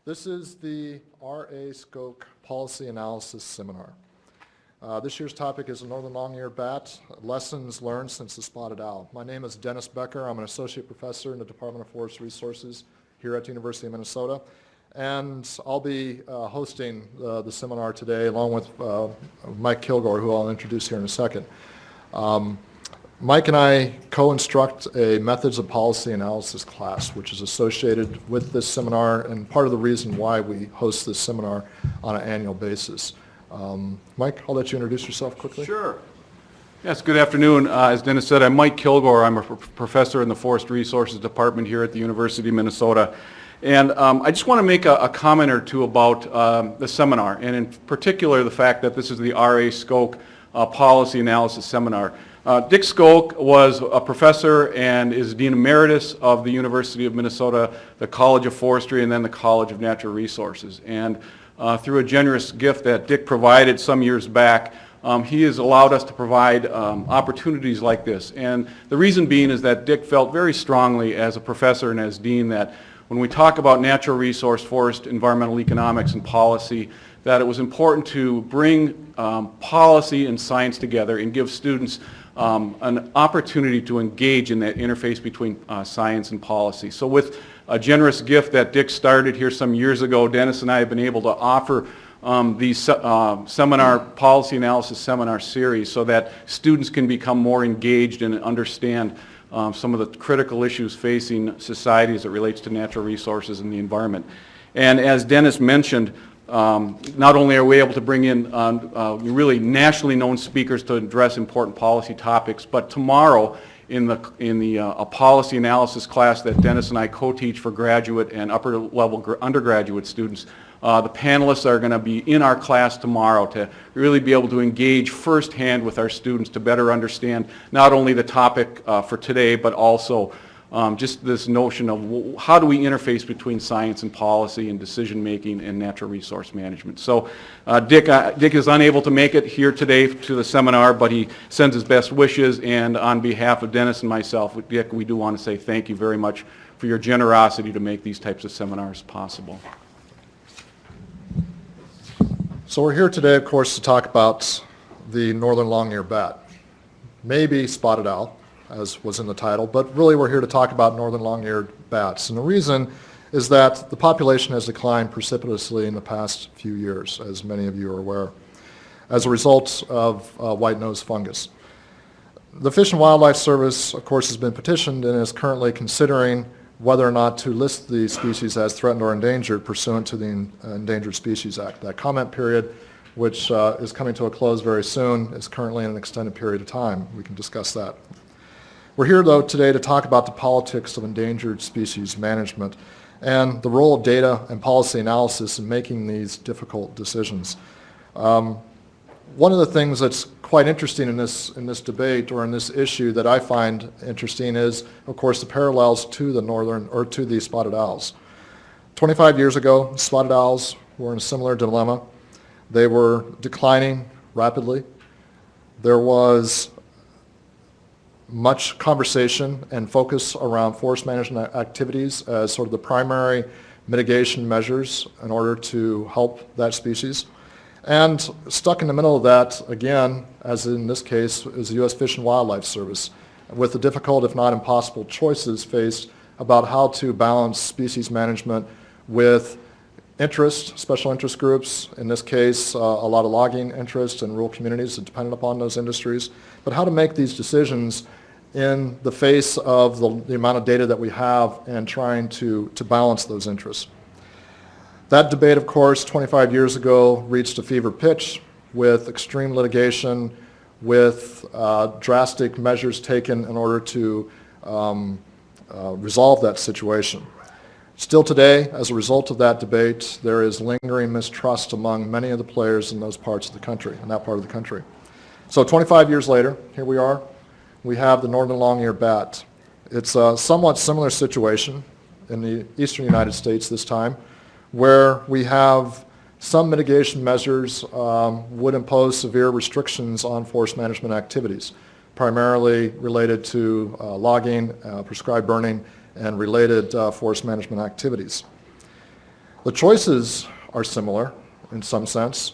This is the RA Skok Policy Analysis Seminar. This year's topic is the northern long-eared bat, lessons learned since the spotted owl. My name is Dennis Becker. I'm an associate professor in the Department of Forest Resources here at the University of Minnesota. And I'll be hosting the seminar today along with Mike Kilgore, who I'll introduce here in a second. Mike and I co-instruct a Methods of Policy Analysis class, which is associated with this seminar and part of the reason why we host this seminar on an annual basis. Mike, I'll let you introduce yourself quickly. Sure. Yes, good afternoon. As Dennis said, I'm Mike Kilgore. I'm a professor in the Forest Resources Department here at the University of Minnesota. And I just want to make a comment or two about the seminar, and in particular the fact that this is the R.A. Skok Policy Analysis Seminar. Dick Skok was a professor and is Dean Emeritus of the University of Minnesota, the College of Forestry, and then the College of Natural Resources. And through a generous gift that Dick provided some years back, he has allowed us to provide opportunities like this. And the reason being is that Dick felt very strongly as a professor and as dean that when we talk about natural resource, forest, environmental economics, and policy, that it was important to bring policy and science together and give students an opportunity to engage in that interface between science and policy. So with a generous gift that Dick started here some years ago, Dennis and I have been able to offer these seminar, policy analysis seminar series so that students can become more engaged and understand some of the critical issues facing society as it relates to natural resources and the environment. And as Dennis mentioned, not only are we able to bring in really nationally known speakers to address important policy topics, but tomorrow in the policy analysis class that Dennis and I co-teach for graduate and upper level undergraduate students, the panelists are going to be in our class tomorrow to really be able to engage firsthand with our students to better understand not only the topic for today, but also just this notion of how do we interface between science and policy and decision making and natural resource management. So Dick is unable to make it here today to the seminar, but he sends his best wishes, and on behalf of Dennis and myself, Dick, we do want to say thank you very much for your generosity to make these types of seminars possible. So we're here today, of course, to talk about the northern long-eared bat, maybe spotted owl, as was in the title, but really we're here to talk about northern long-eared bats. And the reason is that the population has declined precipitously in the past few years, as many of you are aware, as a result of white-nosed fungus. The Fish and Wildlife Service, of course, has been petitioned and is currently considering whether or not to list the species as threatened or endangered pursuant to the Endangered Species Act. That comment period, which is coming to a close very soon, is currently in an extended period of time. We can discuss that. We're here, though, today to talk about the politics of endangered species management and the role of data and policy analysis in making these difficult decisions. One of the things that's quite interesting in this debate or in this issue that I find interesting is, of course, the parallels to the spotted owls. 25 years ago, spotted owls were in a similar dilemma. They were declining rapidly. There was much conversation and focus around forest management activities as sort of the primary mitigation measures in order to help that species. And stuck in the middle of that, again, as in this case, is the U.S. Fish and Wildlife Service, with the difficult, if not impossible, choices faced about how to balance species management with interest, special interest groups, in this case, a lot of logging interest in rural communities that depended upon those industries, but how to make these decisions in the face of the amount of data that we have and trying to balance those interests. That debate, of course, 25 years ago reached a fever pitch with extreme litigation, with drastic measures taken in order to resolve that situation. Still today, as a result of that debate, there is lingering mistrust among many of the players in those parts of the country, in that part of the country. So 25 years later, here we are. We have the northern long-eared bat. It's a somewhat similar situation in the eastern United States this time, where we have some mitigation measures would impose severe restrictions on forest management activities, primarily related to logging, prescribed burning, and related forest management activities. The choices are similar in some sense.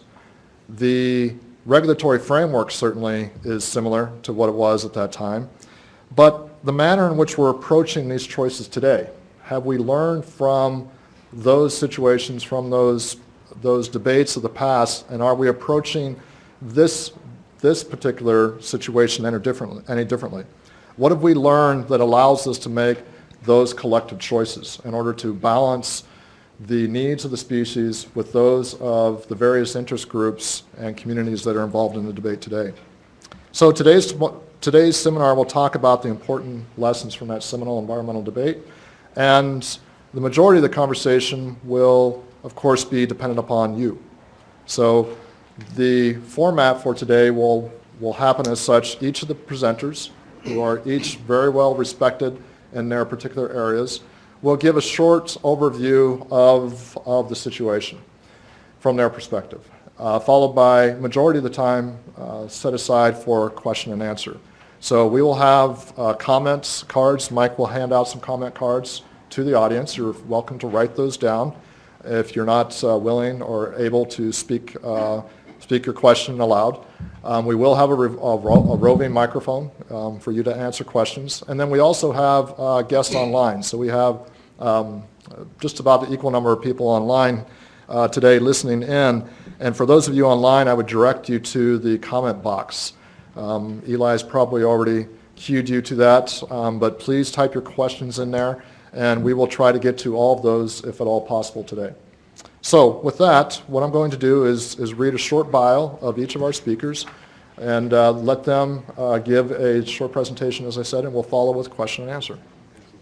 The regulatory framework certainly is similar to what it was at that time. But the manner in which we're approaching these choices today, have we learned from those situations, from those debates of the past, and are we approaching this particular situation any differently? What have we learned that allows us to make those collective choices in order to balance the needs of the species with those of the various interest groups and communities that are involved in the debate today? So today's seminar will talk about the important lessons from that seminal environmental debate, and the majority of the conversation will, of course, be dependent upon you. So the format for today will happen as such. Each of the presenters, who are each very well respected in their particular areas, will give a short overview of the situation from their perspective, followed by majority of the time set aside for question and answer. So we will have comments cards. Mike will hand out some comment cards to the audience. You're welcome to write those down if you're not willing or able to speak your question aloud. We will have a roving microphone for you to answer questions. And then we also have guests online. So we have just about the equal number of people online today listening in. And for those of you online, I would direct you to the comment box. Eli's probably already cued you to that, but please type your questions in there, and we will try to get to all of those if at all possible today. So with that, what I'm going to do is read a short bio of each of our speakers and let them give a short presentation, as I said, and we'll follow with question and answer.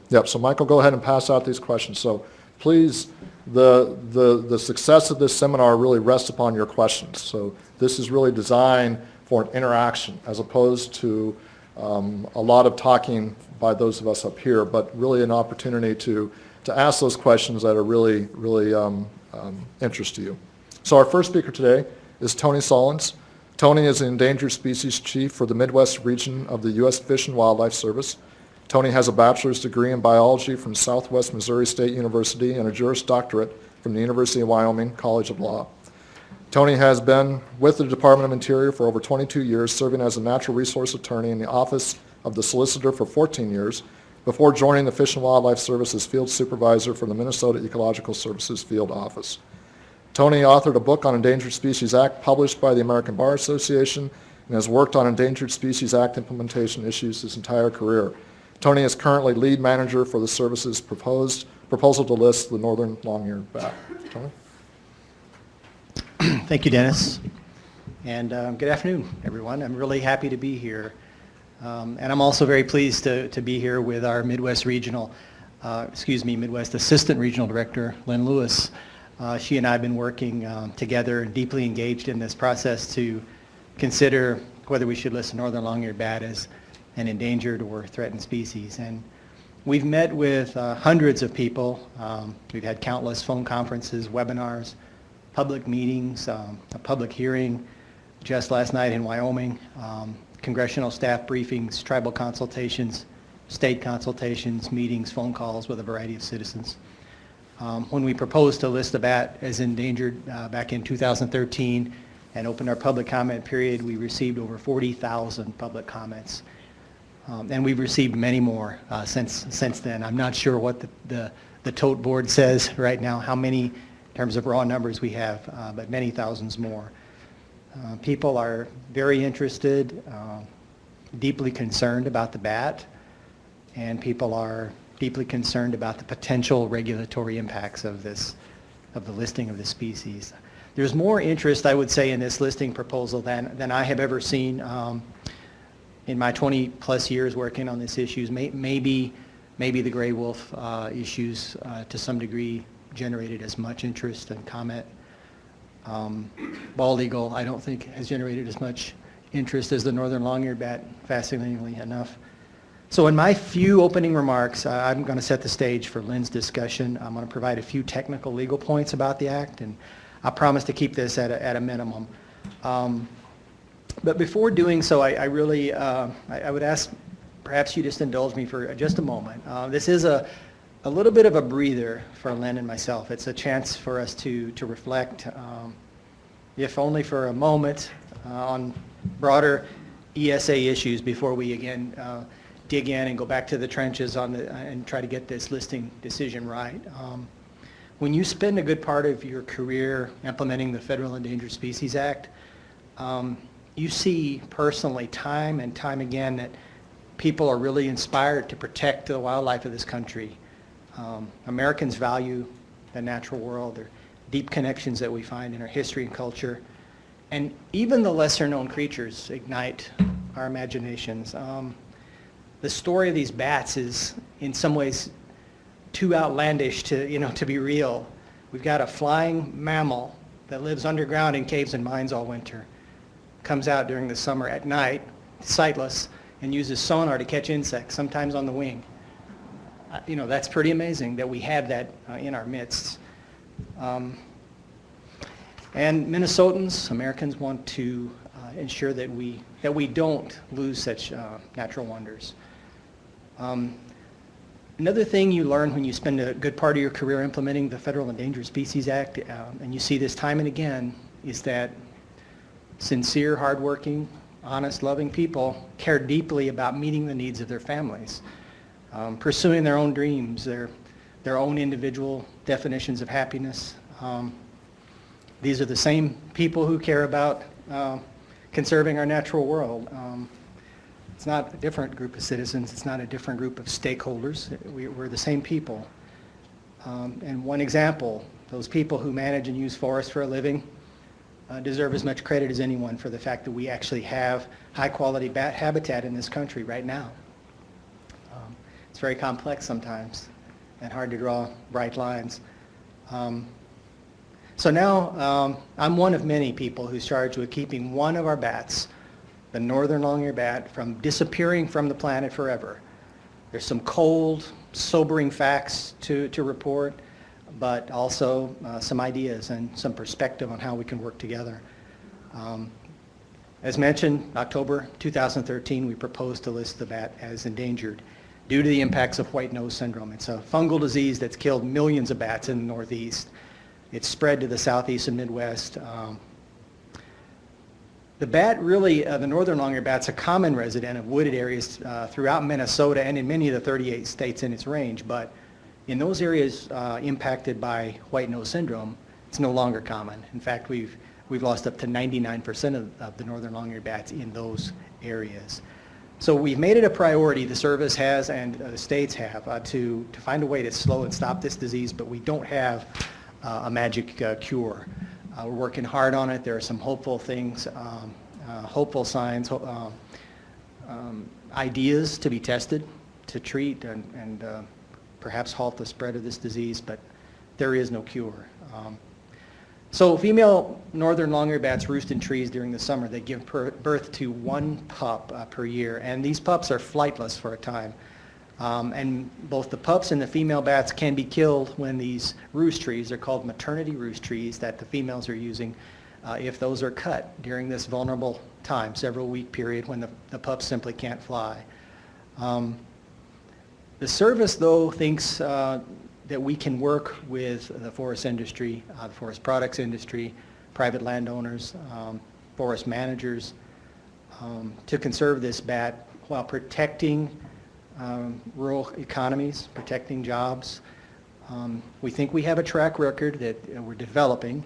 Yep, so Michael, go ahead and pass out these questions. So please, the success of this seminar really rests upon your questions. So this is really designed for an interaction as opposed to a lot of talking by those of us up here, but really an opportunity to ask those questions that are really interest to you. So our first speaker today is Tony Solons. Tony is the Endangered Species Chief for the Midwest region of the U.S. Fish and Wildlife Service. Tony has a bachelor's degree in biology from Southwest Missouri State University and a Juris Doctorate from the University of Wyoming College of Law. Tony has been with the Department of Interior for over 22 years, serving as a natural resource attorney in the Office of the Solicitor for 14 years, before joining the Fish and Wildlife Service as field supervisor for the Minnesota Ecological Services Field Office. Tony authored a book on Endangered Species Act published by the American Bar Association and has worked on Endangered Species Act implementation issues his entire career. Tony is currently lead manager for the service's proposal to list the northern long-eared bat. Tony? Thank you, Dennis. And good afternoon, everyone. I'm really happy to be here. And I'm also very pleased to be here with our Midwest Assistant Regional Director, Lynn Lewis. She and I have been working together and deeply engaged in this process to consider whether we should list the northern long-eared bat as an endangered or threatened species. And we've met with hundreds of people. We've had countless phone conferences, webinars, public meetings, a public hearing just last night in Wyoming, congressional staff briefings, tribal consultations, state consultations, meetings, phone calls with a variety of citizens. When we proposed to list the bat as endangered back in 2013 and opened our public comment period, we received over 40,000 public comments. And we've received many more since then. I'm not sure what the tote board says right now, how many in terms of raw numbers we have, but many thousands more. People are very interested, deeply concerned about the bat, and people are deeply concerned about the potential regulatory impacts of the listing of the species. There's more interest, I would say, in this listing proposal than I have ever seen in my 20 plus years working on these issues. Maybe the gray wolf issues to some degree generated as much interest and comment. Bald eagle, I don't think, has generated as much interest as the northern long-eared bat, fascinatingly enough. So in my few opening remarks, I'm going to set the stage for Lynn's discussion. I'm going to provide a few technical legal points about the Act, and I promise to keep this at a minimum. But before doing so, I would ask perhaps you just indulge me for just a moment. This is a a little bit of a breather for Len and myself. It's a chance for us to reflect, if only for a moment, on broader ESA issues before we again dig in and go back to the trenches and try to get this listing decision right. When you spend a good part of your career implementing the Federal Endangered Species Act, you see personally time and time again that people are really inspired to protect the wildlife of this country. Americans value the natural world. There are deep connections that we find in our history and culture. And even the lesser known creatures ignite our imaginations. The story of these bats is in some ways too outlandish to be real. We've got a flying mammal that lives underground in caves and mines all winter, comes out during the summer at night, sightless, and uses sonar to catch insects, sometimes on the wing. That's pretty amazing that we have that in our midst. And Minnesotans, Americans, want to ensure that we don't lose such natural wonders. Another thing you learn when you spend a good part of your career implementing the Federal Endangered Species Act, and you see this time and again, is that sincere, hardworking, honest, loving people care deeply about meeting the needs of their families, pursuing their own dreams, their own individual definitions of happiness. These are the same people who care about conserving our natural world. It's not a different group of citizens. It's not a different group of stakeholders. We're the same people. And one example, those people who manage and use forests for a living deserve as much credit as anyone for the fact that we actually have high-quality bat habitat in this country right now. It's very complex sometimes and hard to draw bright lines. So now I'm one of many people who's charged with keeping one of our bats, the northern long-eared bat, from disappearing from the planet forever. There's some cold, sobering facts to report, but also some ideas and some perspective on how we can work together. As mentioned, October 2013, we proposed to list the bat as endangered due to the impacts of white nose syndrome. It's a fungal disease that's killed millions of bats in the Northeast. It's spread to the Southeast and Midwest. The bat really, the northern long-eared bat's a common resident of wooded areas throughout Minnesota and in many of the 38 states in its range, but in those areas impacted by white nose syndrome, it's no longer common. In fact, we've lost up to 99% of the northern long-eared bats in those areas. So we've made it a priority, the service has and the states have, to find a way to slow and stop this disease, but we don't have a magic cure. We're working hard on it. There are some hopeful things, hopeful signs, ideas to be tested to treat and perhaps halt the spread of this disease, but there is no cure. So female northern long-eared bats roost in trees during the summer. They give birth to one pup per year, and these pups are flightless for a time. And both the pups and the female bats can be killed when these roost trees, they're called maternity roost trees that the females are using, if those are cut during this vulnerable time, several week period when the pups simply can't fly. The service, though, thinks that we can work with the forest industry, the forest products industry, private landowners, forest managers, to conserve this bat while protecting rural economies, protecting jobs. We think we have a track record that we're developing.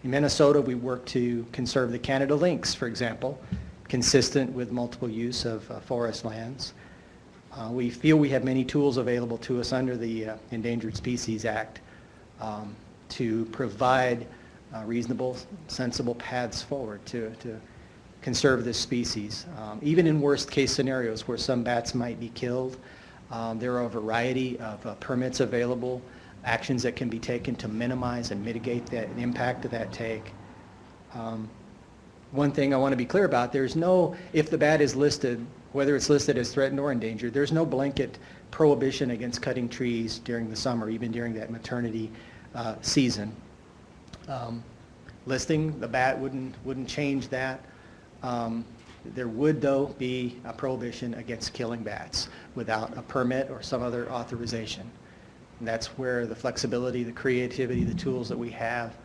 In Minnesota, we work to conserve the Canada lynx, for example, consistent with multiple use of forest lands. We feel we have many tools available to us under the Endangered Species Act to provide reasonable, sensible paths forward to conserve this species. Even in worst case scenarios where some bats might be killed, there are a variety of permits available, actions that can be taken to minimize and mitigate the impact of that take. One thing I want to be clear about, there's no, if the bat is listed, whether it's listed as threatened or endangered, there's no blanket prohibition against cutting trees during the summer, even during that maternity season. Listing the bat wouldn't change that. There would, though, be a prohibition against killing bats without a permit or some other authorization. And that's where the flexibility, the creativity, the tools that we have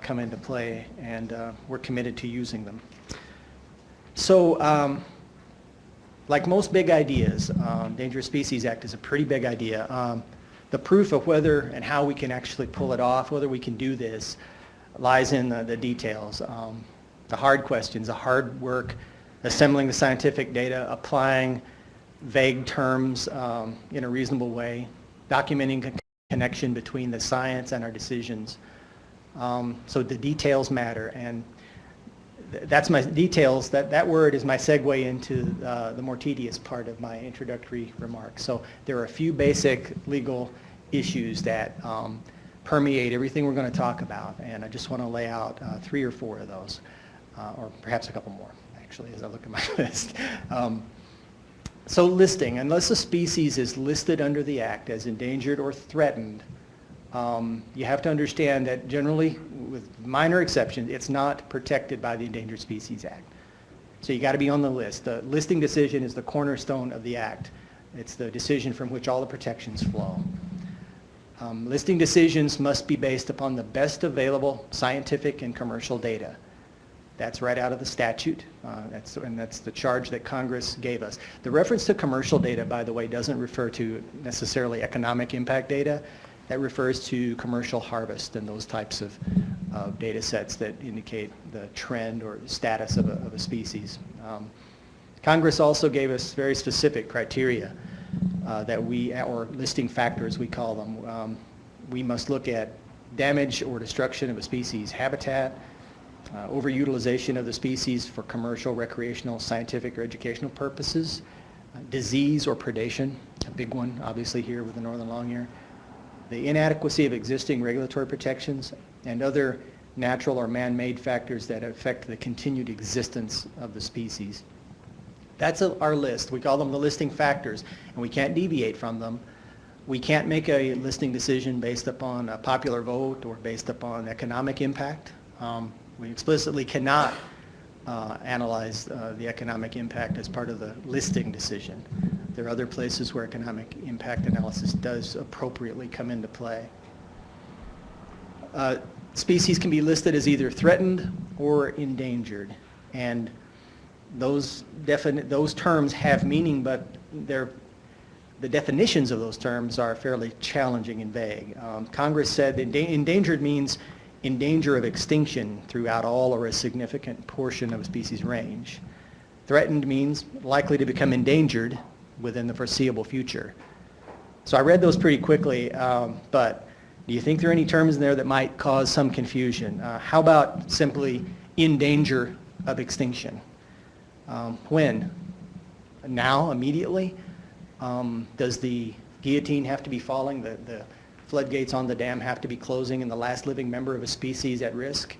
come into play, and we're committed to using them. So, like most big ideas, Endangered Species Act is a pretty big idea. The proof of whether and how we can actually pull it off, whether we can do this, lies in the details. The hard questions, the hard work, assembling the scientific data, applying vague terms in a reasonable way, documenting connection between the science and our decisions. So the details matter, and that's my details. That word is my segue into the more tedious part of my introductory remarks. So there are a few basic legal issues that permeate everything we're going to talk about, and I just want to lay out 3 or 4 of those, or perhaps a couple more, actually, as I look at my list. So listing, unless a species is listed under the Act as endangered or threatened, you have to understand that generally, with minor exceptions, it's not protected by the Endangered Species Act. So you got to be on the list. The listing decision is the cornerstone of the Act. It's the decision from which all the protections flow. Listing decisions must be based upon the best available scientific and commercial data. That's right out of the statute, and that's the charge that Congress gave us. The reference to commercial data, by the way, doesn't refer to necessarily economic impact data. That refers to commercial harvest and those types of data sets that indicate the trend or status of a species. Congress also gave us very specific criteria that or listing factors we call them. We must look at damage or destruction of a species' habitat, overutilization of the species for commercial, recreational, scientific, or educational purposes, disease or predation, a big one obviously here with the northern long-ear, the inadequacy of existing regulatory protections, and other natural or man-made factors that affect the continued existence of the species. That's our list. We call them the listing factors, and we can't deviate from them. We can't make a listing decision based upon a popular vote or based upon economic impact. We explicitly cannot analyze the economic impact as part of the listing decision. There are other places where economic impact analysis does appropriately come into play. Species can be listed as either threatened or endangered, and those terms have meaning, but the definitions of those terms are fairly challenging and vague. Congress said endangered means in danger of extinction throughout all or a significant portion of a species range. Threatened means likely to become endangered within the foreseeable future. So I read those pretty quickly, but do you think there are any terms in there that might cause some confusion? How about simply in danger of extinction? When? Now, immediately? Does the guillotine have to be falling? The floodgates on the dam have to be closing and the last living member of a species at risk?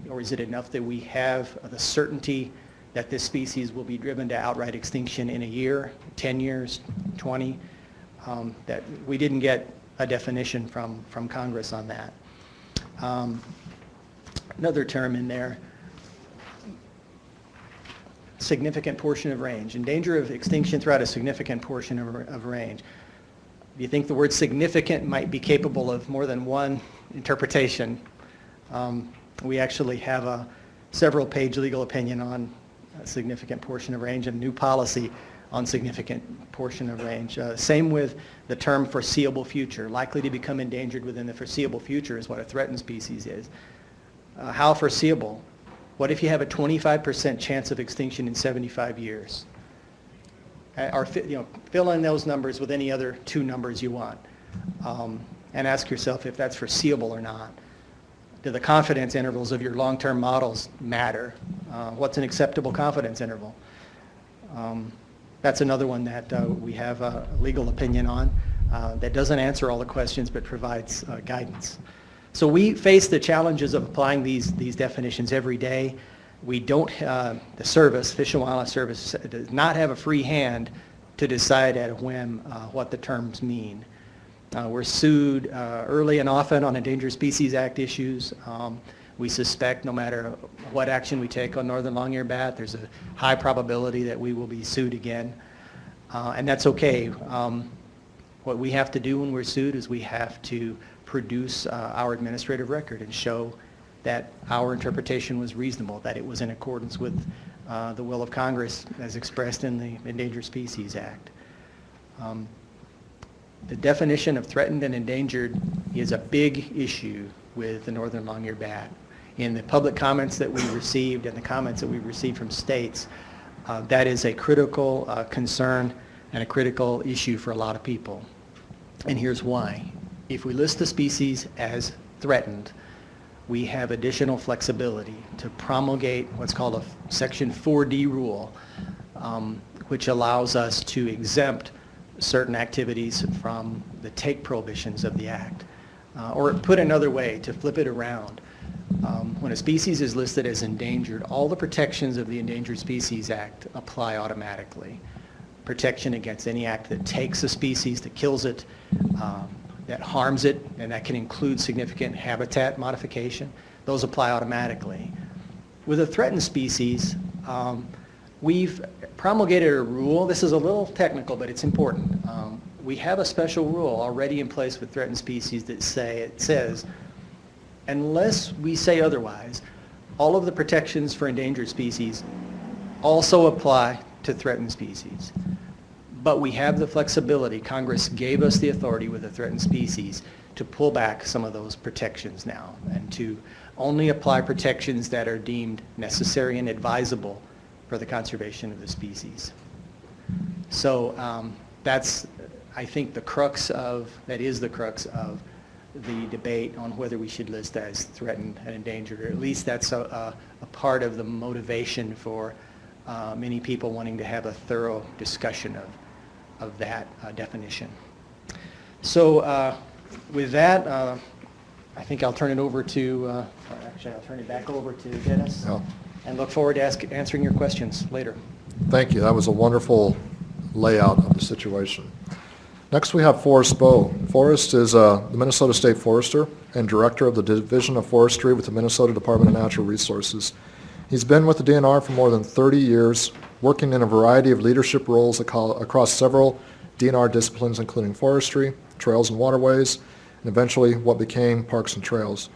Or is it enough that we have the certainty that this species will be driven to outright extinction in a year, 10 years, 20? That we didn't get a definition from Congress on that. Another term in there, significant portion of range. In danger of extinction throughout a significant portion of range. Do you think the word significant might be capable of more than one interpretation? We actually have a several-page legal opinion on a significant portion of range and new policy on significant portion of range. Same with the term foreseeable future. Likely to become endangered within the foreseeable future is what a threatened species is. How foreseeable? What if you have a 25% chance of extinction in 75 years? Or fill in those numbers with any other 2 numbers you want, and ask yourself if that's foreseeable or not. Do the confidence intervals of your long-term models matter? What's an acceptable confidence interval? That's another one that we have a legal opinion on that doesn't answer all the questions but provides guidance. So we face the challenges of applying these definitions every day. We don't, the service, Fish and Wildlife Service, does not have a free hand to decide at a whim what the terms mean. We're sued early and often on Endangered Species Act issues. We suspect no matter what action we take on northern long-eared bat, there's a high probability that we will be sued again, and that's okay. What we have to do when we're sued is we have to produce our administrative record and show that our interpretation was reasonable, that it was in accordance with the will of Congress as expressed in the Endangered Species Act. The definition of threatened and endangered is a big issue with the northern long-eared bat. In the public comments that we received and the comments that we received from states, that is a critical concern and a critical issue for a lot of people. And here's why. If we list the species as threatened, we have additional flexibility to promulgate what's called a Section 4D rule, which allows us to exempt certain activities from the take prohibitions of the Act. Or put another way, to flip it around, when a species is listed as endangered, all the protections of the Endangered Species Act apply automatically. Protection against any act that takes a species, that kills it, that harms it, and that can include significant habitat modification. Those apply automatically. With a threatened species, we've promulgated a rule. This is a little technical, but it's important. We have a special rule already in place with threatened species that says, unless we say otherwise, all of the protections for endangered species also apply to threatened species. But we have the flexibility. Congress gave us the authority with a threatened species to pull back some of those protections now and to only apply protections that are deemed necessary and advisable for the conservation of the species. So that's, I think, that is the crux of the debate on whether we should list as threatened and endangered, or at least that's a part of the motivation for many people wanting to have a thorough discussion of that definition. So with that, I think I'll turn it over to, actually I'll turn it back over to Dennis, and look forward to answering your questions later. Thank you. That was a wonderful layout of the situation. Next we have Forrest Bowe. Forrest is the Minnesota State Forester and Director of the Division of Forestry with the Minnesota Department of Natural Resources. He's been with the DNR for more than 30 years, working in a variety of leadership roles across several DNR disciplines, including forestry, trails and waterways, and eventually what became Parks and Trails.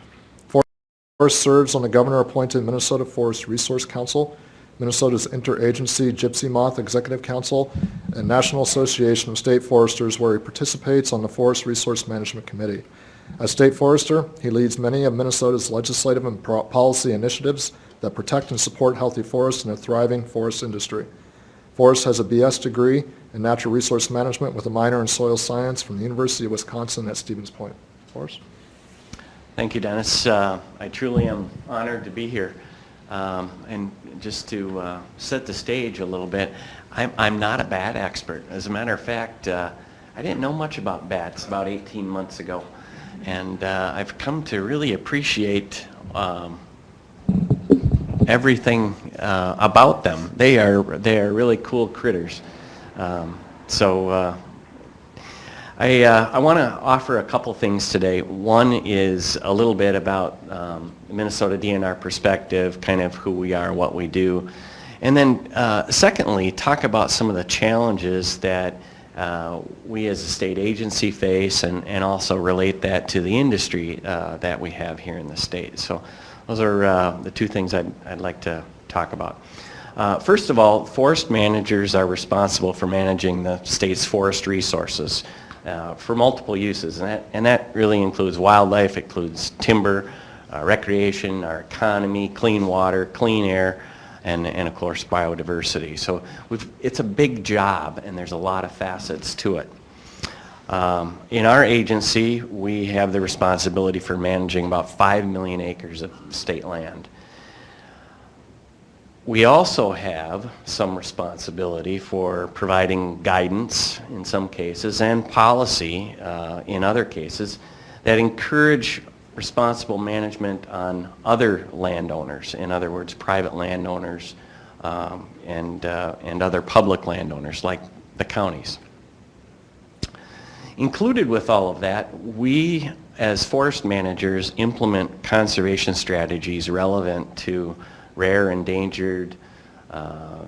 Forrest serves on the governor-appointed Minnesota Forest Resource Council, Minnesota's Interagency Gypsy Moth Executive Council, and National Association of State Foresters, where he participates on the Forest Resource Management Committee. As State Forester, he leads many of Minnesota's legislative and policy initiatives that protect and support healthy forests and a thriving forest industry. Forrest has a BS degree in Natural Resource Management with a minor in Soil Science from the University of Wisconsin at Stevens Point. Forrest? Thank you, Dennis. I truly am honored to be here. And just to set the stage a little bit, I'm not a bat expert. As a matter of fact, I didn't know much about bats about 18 months ago. And I've come to really appreciate everything about them. They are really cool critters. I want to offer a couple things today. One is a little bit about the Minnesota DNR perspective, kind of who we are, what we do. And then secondly, talk about some of the challenges that we as a state agency face, and also relate that to the industry that we have here in the state. So those are the two things I'd like to talk about. First of all, forest managers are responsible for managing the state's forest resources for multiple uses, and that really includes wildlife, it includes timber, recreation, our economy, clean water, clean air, and of course biodiversity. So it's a big job, and there's a lot of facets to it. In our agency, we have the responsibility for managing about 5 million acres of state land. We also have some responsibility for providing guidance in some cases and policy in other cases that encourage responsible management on other landowners, in other words, private landowners and other public landowners like the counties. Included with all of that, we as forest managers implement conservation strategies relevant to rare, endangered,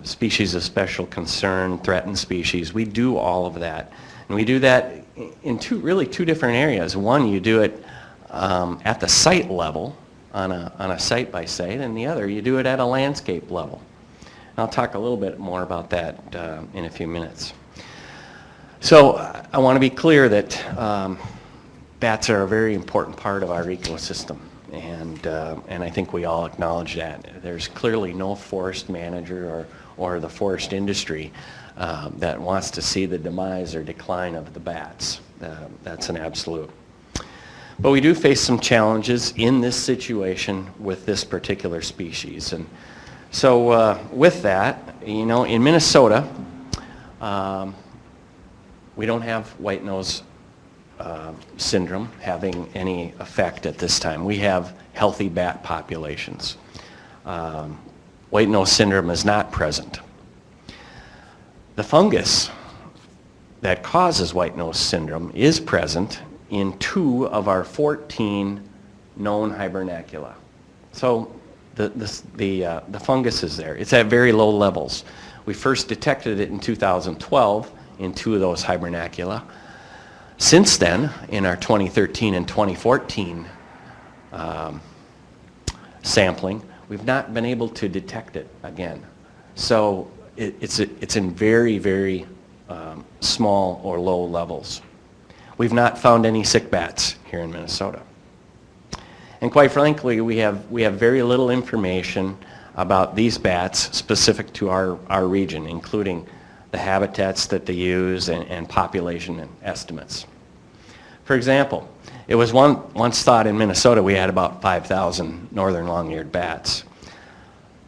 species of special concern, threatened species. We do all of that. And we do that in two different areas. One, you do it at the site level on a site by site, and the other, you do it at a landscape level. I'll talk a little bit more about that in a few minutes. So I want to be clear that bats are a very important part of our ecosystem, and I think we all acknowledge that. There's clearly no forest manager or the forest industry that wants to see the demise or decline of the bats. That's an absolute. But we do face some challenges in this situation with this particular species. And so with that, you know, in Minnesota, we don't have white nose syndrome having any effect at this time. We have healthy bat populations. White nose syndrome is not present. The fungus that causes white nose syndrome is present in 2 of our 14 known hibernacula. So the fungus is there. It's at very low levels. We first detected it in 2012 in 2 of those hibernacula. Since then, in our 2013 and 2014 sampling, we've not been able to detect it again. So it's in very, very small or low levels. We've not found any sick bats here in Minnesota. And quite frankly, we have very little information about these bats specific to our region, including the habitats that they use and population and estimates. For example, it was once thought in Minnesota we had about 5,000 northern long-eared bats.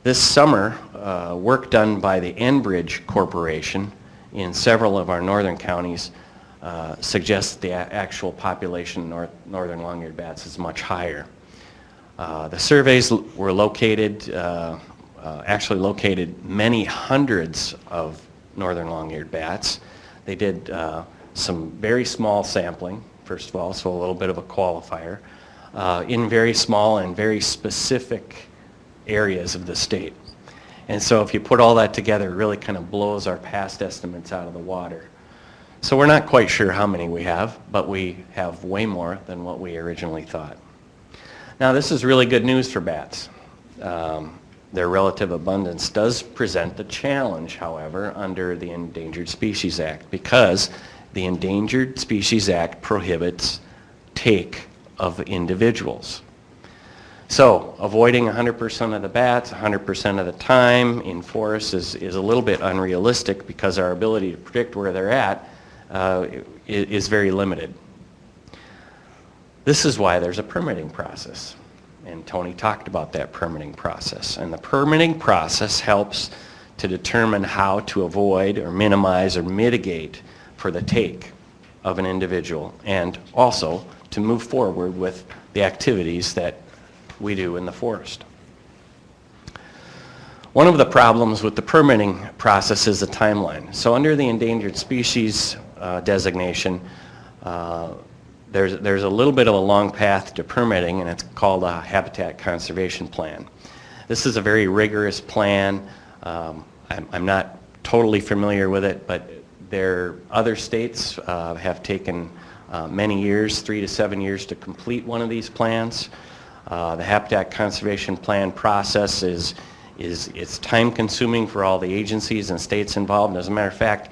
This summer, work done by the Enbridge Corporation in several of our northern counties suggests the actual population of northern long-eared bats is much higher. The surveys were actually located many hundreds of northern long-eared bats. They did some very small sampling, first of all, so a little bit of a qualifier, in very small and very specific areas of the state. And so if you put all that together, it really kind of blows our past estimates out of the water. So we're not quite sure how many we have, but we have way more than what we originally thought. Now this is really good news for bats. Their relative abundance does present a challenge, however, under the Endangered Species Act, because the Endangered Species Act prohibits take of individuals. So avoiding 100% of the bats 100% of the time in forests is a little bit unrealistic because our ability to predict where they're at is very limited. This is why there's a permitting process. And Tony talked about that permitting process. And the permitting process helps to determine how to avoid or minimize or mitigate for the take of an individual, and also to move forward with the activities that we do in the forest. One of the problems with the permitting process is the timeline. So under the endangered species designation, there's a little bit of a long path to permitting, and it's called a habitat conservation plan. This is a very rigorous plan. I'm not totally familiar with it, but other states have taken many years, 3 to 7 years, to complete one of these plans. The habitat conservation plan process it's time consuming for all the agencies and states involved. And as a matter of fact,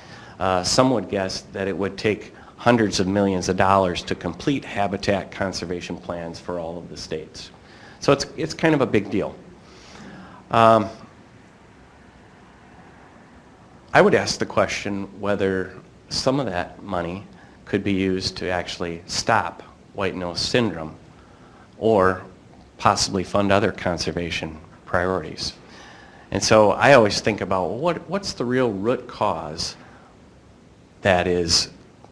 some would guess that it would take hundreds of millions of dollars to complete habitat conservation plans for all of the states. So it's kind of a big deal. I would ask the question whether some of that money could be used to actually stop white nose syndrome or possibly fund other conservation priorities. And so I always think about what's the real root cause that is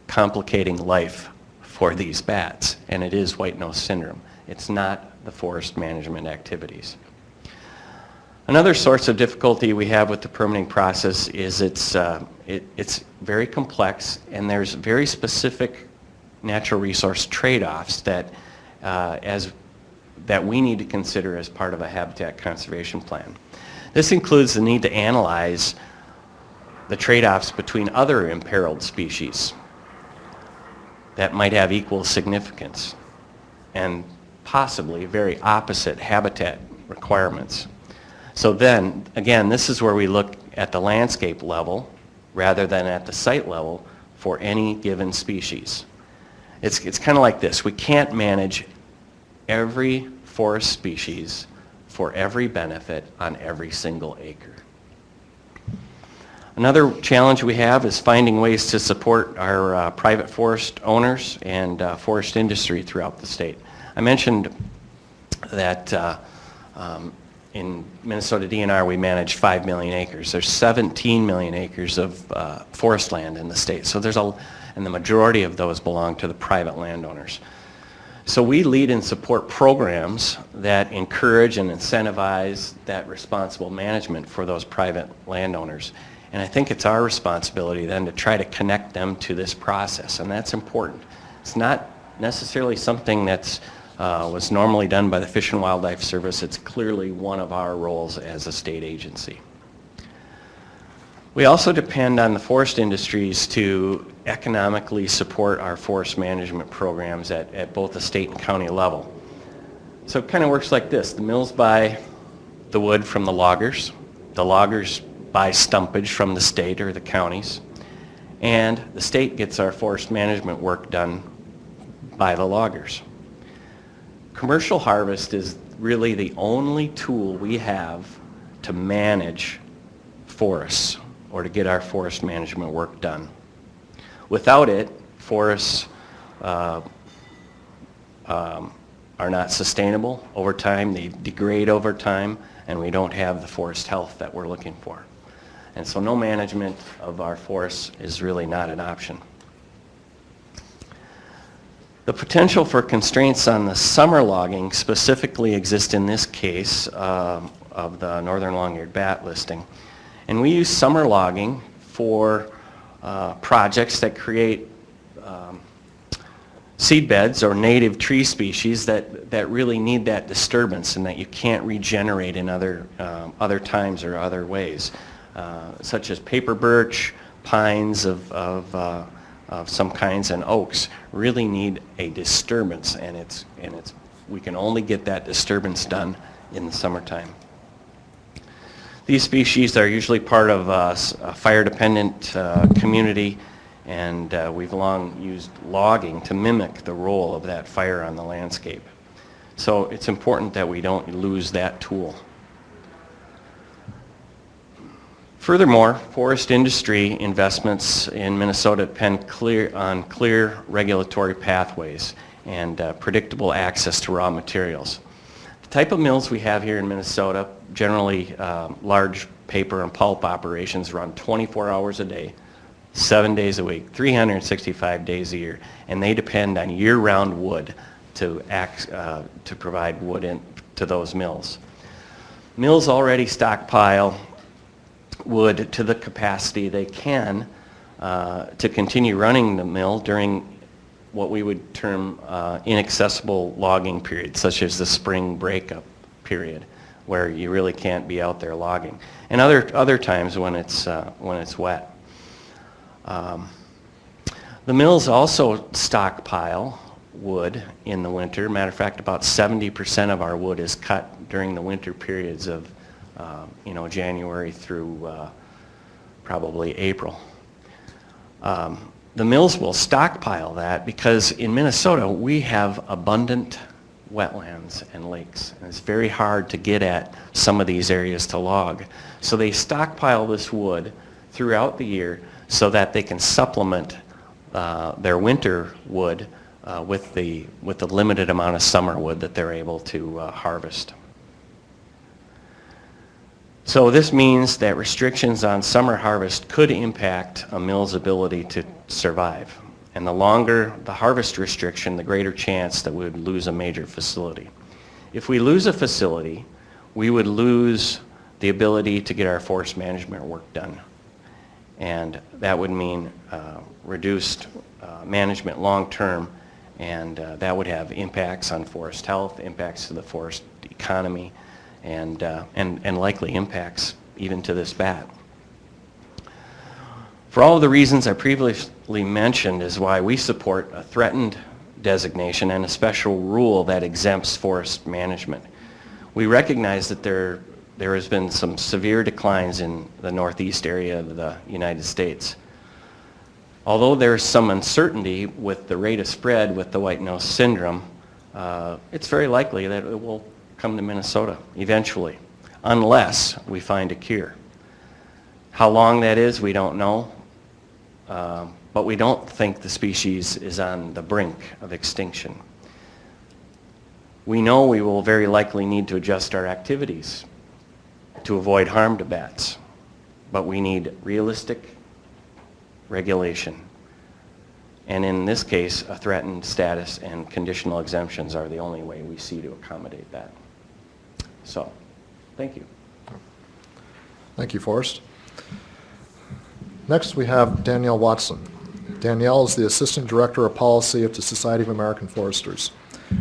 complicating life for these bats, and it is white nose syndrome. It's not the forest management activities. Another source of difficulty we have with the permitting process is it's very complex, and there's very specific natural resource trade-offs that we need to consider as part of a habitat conservation plan. This includes the need to analyze the trade-offs between other imperiled species. that might have equal significance and possibly very opposite habitat requirements. So then, again, this is where we look at the landscape level rather than at the site level for any given species. It's kind of like this. We can't manage every forest species for every benefit on every single acre. Another challenge we have is finding ways to support our private forest owners and forest industry throughout the state. I mentioned that in Minnesota DNR we manage 5 million acres. There's 17 million acres of forest land in the state. So and the majority of those belong to the private landowners. So we lead and support programs that encourage and incentivize that responsible management for those private landowners. And I think it's our responsibility then to try to connect them to this process, and that's important. It's not necessarily something that's was normally done by the Fish and Wildlife Service. It's clearly one of our roles as a state agency. We also depend on the forest industries to economically support our forest management programs at both the state and county level. So it kind of works like this. The mills buy the wood from the loggers buy stumpage from the state or the counties, and the state gets our forest management work done by the loggers. Commercial harvest is really the only tool we have to manage forests or to get our forest management work done. Without it, forests are not sustainable over time, they degrade over time, and we don't have the forest health that we're looking for. And so no management of our forests is really not an option. The potential for constraints on the summer logging specifically exist in this case of the northern long-eared bat listing. And we use summer logging for projects that create seed beds or native tree species that really need that disturbance and that you can't regenerate in other times or other ways, such as paper birch, pines of some kinds, and oaks really need a disturbance, and we can only get that disturbance done in the summertime. These species are usually part of a fire-dependent community, and we've long used logging to mimic the role of that fire on the landscape. So it's important that we don't lose that tool. Furthermore, forest industry investments in Minnesota depend on clear regulatory pathways and predictable access to raw materials. The type of mills we have here in Minnesota, generally large paper and pulp operations, run 24 hours a day, 7 days a week, 365 days a year, and they depend on year-round wood to provide wood to those mills. Mills already stockpile wood to the capacity they can to continue running the mill during what we would term inaccessible logging periods, such as the spring breakup period, where you really can't be out there logging, and other times when it's wet. The mills also stockpile wood in the winter. Matter of fact, about 70% of our wood is cut during the winter periods of January through probably April. The mills will stockpile that because in Minnesota we have abundant wetlands and lakes, and it's very hard to get at some of these areas to log. So they stockpile this wood throughout the year so that they can supplement their winter wood with the limited amount of summer wood that they're able to harvest. So this means that restrictions on summer harvest could impact a mill's ability to survive. And the longer the harvest restriction, the greater chance that we would lose a major facility. If we lose a facility, we would lose the ability to get our forest management work done. And that would mean reduced management long term, and that would have impacts on forest health, impacts to the forest economy, and likely impacts even to this bat. For all of the reasons I previously mentioned is why we support a threatened designation and a special rule that exempts forest management. We recognize that there has been some severe declines in the northeast area of the United States. Although there's some uncertainty with the rate of spread with the white nose syndrome, it's very likely that it will come to Minnesota eventually, unless we find a cure. How long that is, we don't know, but we don't think the species is on the brink of extinction. We know we will very likely need to adjust our activities to avoid harm to bats, but we need realistic regulation. And in this case, a threatened status and conditional exemptions are the only way we see to accommodate that. So, thank you. Thank you, Forrest. Next, we have Danielle Watson. Danielle is the Assistant Director of Policy at the Society of American Foresters.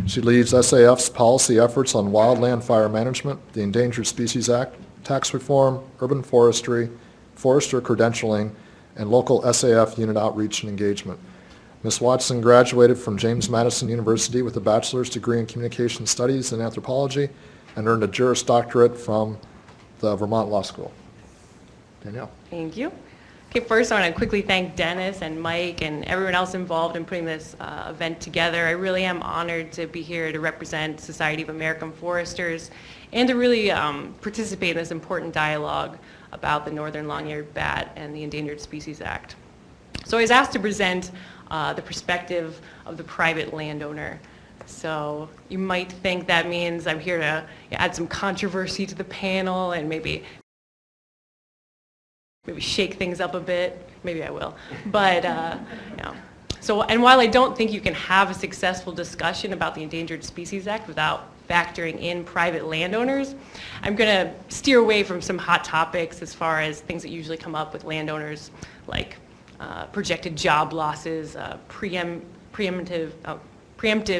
She leads SAF's policy efforts on wildland fire management, the Endangered Species Act, tax reform, urban forestry, forester credentialing, and local SAF unit outreach and engagement. Ms. Watson graduated from James Madison University with a bachelor's degree in communication studies and anthropology and earned a Juris Doctorate from the Vermont Law School. Danielle. Thank you. Okay, first I want to quickly thank Dennis and Mike and everyone else involved in putting this event together. I really am honored to be here to represent Society of American Foresters and to really participate in this important dialogue about the northern long-eared bat and the Endangered Species Act. So I was asked to present the perspective of the private landowner. So you might think that means I'm here to add some controversy to the panel and maybe shake things up a bit. Maybe I will. But, you know. So, and while I don't think you can have a successful discussion about the Endangered Species Act without factoring in private landowners, I'm going to steer away from some hot topics as far as things that usually come up with landowners, like projected job losses, preemptive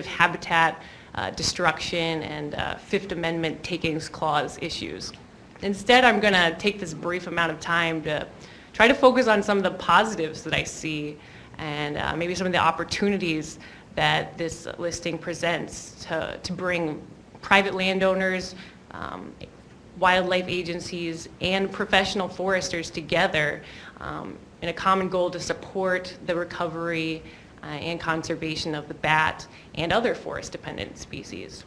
habitat destruction, and Fifth Amendment takings clause issues. Instead, I'm going to take this brief amount of time to try to focus on some of the positives that I see and maybe some of the opportunities that this listing presents to bring private landowners, wildlife agencies, and professional foresters together in a common goal to support the recovery and conservation of the bat and other forest-dependent species.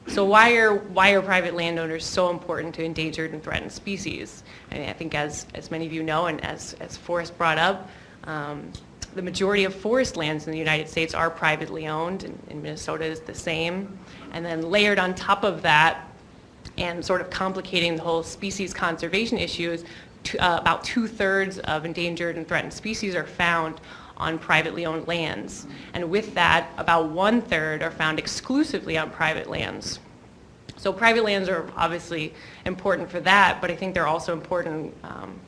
So why are private landowners so important to endangered and threatened species? I think as many of you know, and as Forrest brought up, the majority of forest lands in the United States are privately owned, and in Minnesota is the same. And then layered on top of that, and sort of complicating the whole species conservation issues, about 2/3 of endangered and threatened species are found on privately owned lands. And with that, about 1/3 are found exclusively on private lands. So private lands are obviously important for that, but I think they're also important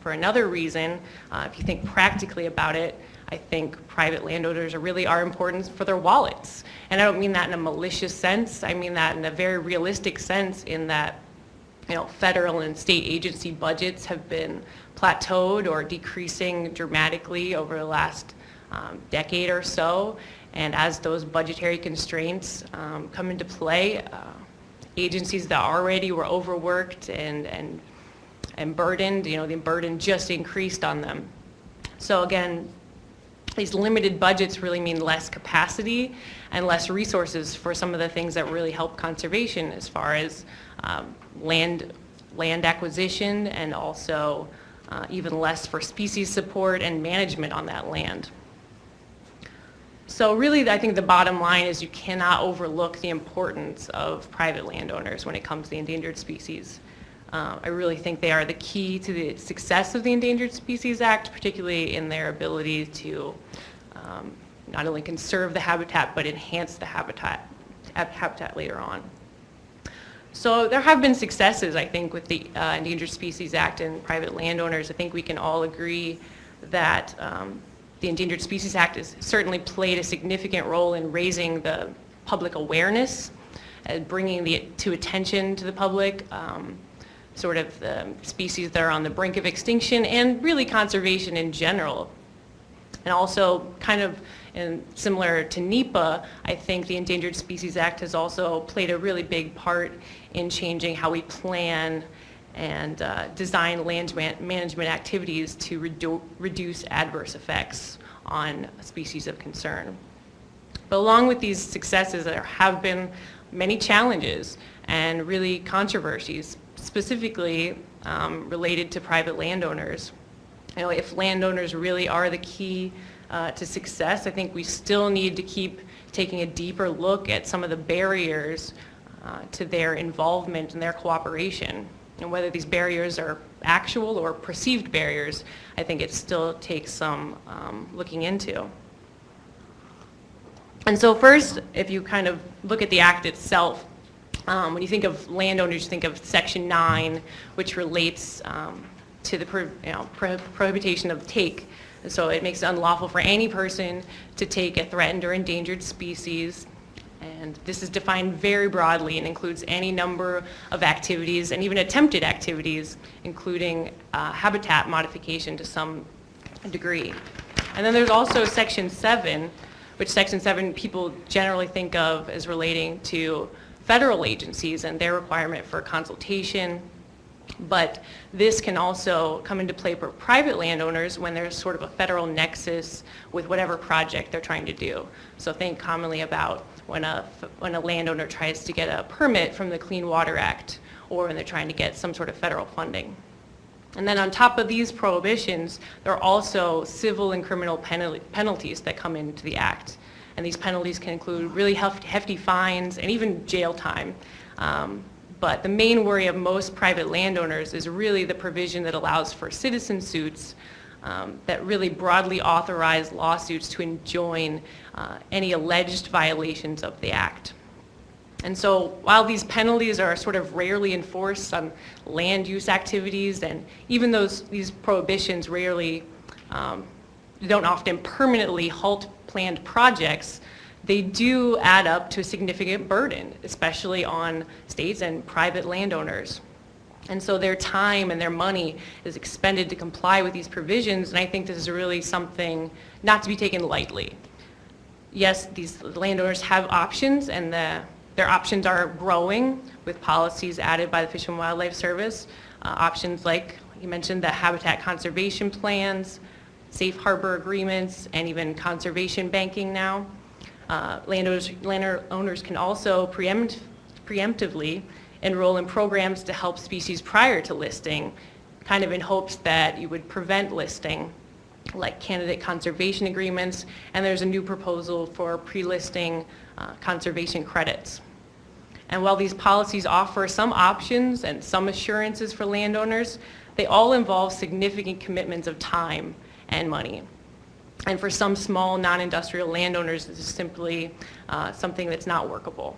for another reason. If you think practically about it, I think private landowners are important for their wallets. And I don't mean that in a malicious sense. I mean that in a very realistic sense, in that federal and state agency budgets have been plateaued or decreasing dramatically over the last decade or so. And as those budgetary constraints come into play, agencies that already were overworked and burdened, the burden just increased on them. So again, these limited budgets really mean less capacity and less resources for some of the things that really help conservation, as far as land acquisition, and also even less for species support and management on that land. So really, I think the bottom line is you cannot overlook the importance of private landowners when it comes to the endangered species. I really think they are the key to the success of the Endangered Species Act, particularly in their ability to not only conserve the habitat, but enhance the habitat later on. So there have been successes, I think, with the Endangered Species Act and private landowners. I think we can all agree that the Endangered Species Act has certainly played a significant role in raising the public awareness, bringing it to attention to the public, sort of the species that are on the brink of extinction and really conservation in general. And also kind of similar to NEPA, I think the Endangered Species Act has also played a really big part in changing how we plan and design land management activities to reduce adverse effects on species of concern. But along with these successes, there have been many challenges and really controversies, specifically related to private landowners. You know, if landowners really are the key to success, I think we still need to keep taking a deeper look at some of the barriers to their involvement and their cooperation. And whether these barriers are actual or perceived barriers, I think it still takes some looking into. And so first, if you kind of look at the act itself, when you think of landowners, you think of Section 9, which relates to the prohibition of take. And so it makes it unlawful for any person to take a threatened or endangered species. And this is defined very broadly and includes any number of activities and even attempted activities, including habitat modification to some degree. And then there's also Section 7, which Section 7 people generally think of as relating to federal agencies and their requirement for consultation. But this can also come into play for private landowners when there's sort of a federal nexus with whatever project they're trying to do. So think commonly about when a landowner tries to get a permit from the Clean Water Act, or when they're trying to get some sort of federal funding. And then on top of these prohibitions, there are also civil and criminal penalties that come into the act. And these penalties can include really hefty fines and even jail time. But the main worry of most private landowners is really the provision that allows for citizen suits that really broadly authorize lawsuits to enjoin any alleged violations of the act. And so while these penalties are sort of rarely enforced on land use activities, and even these prohibitions rarely don't often permanently halt planned projects, they do add up to a significant burden, especially on states and private landowners. And so their time and their money is expended to comply with these provisions, and I think this is really something not to be taken lightly. Yes, these landowners have options, and their options are growing with policies added by the Fish and Wildlife Service. Options like you mentioned, the habitat conservation plans, safe harbor agreements, and even conservation banking now. Landowners can also preemptively enroll in programs to help species prior to listing, kind of in hopes that you would prevent listing, like candidate conservation agreements, and there's a new proposal for pre-listing conservation credits. And while these policies offer some options and some assurances for landowners, they all involve significant commitments of time and money. And for some small non-industrial landowners, this is simply something that's not workable.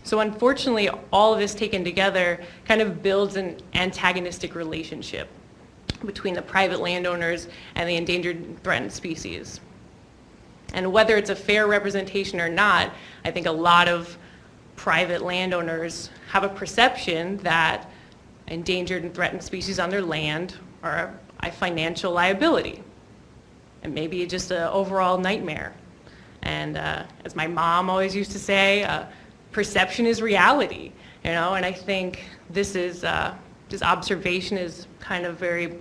So unfortunately, all of this taken together kind of builds an antagonistic relationship between the private landowners and the endangered and threatened species. And whether it's a fair representation or not, I think a lot of private landowners have a perception that endangered and threatened species on their land are a financial liability, and maybe just an overall nightmare. And as my mom always used to say, perception is reality, you know, and I think this observation is kind of very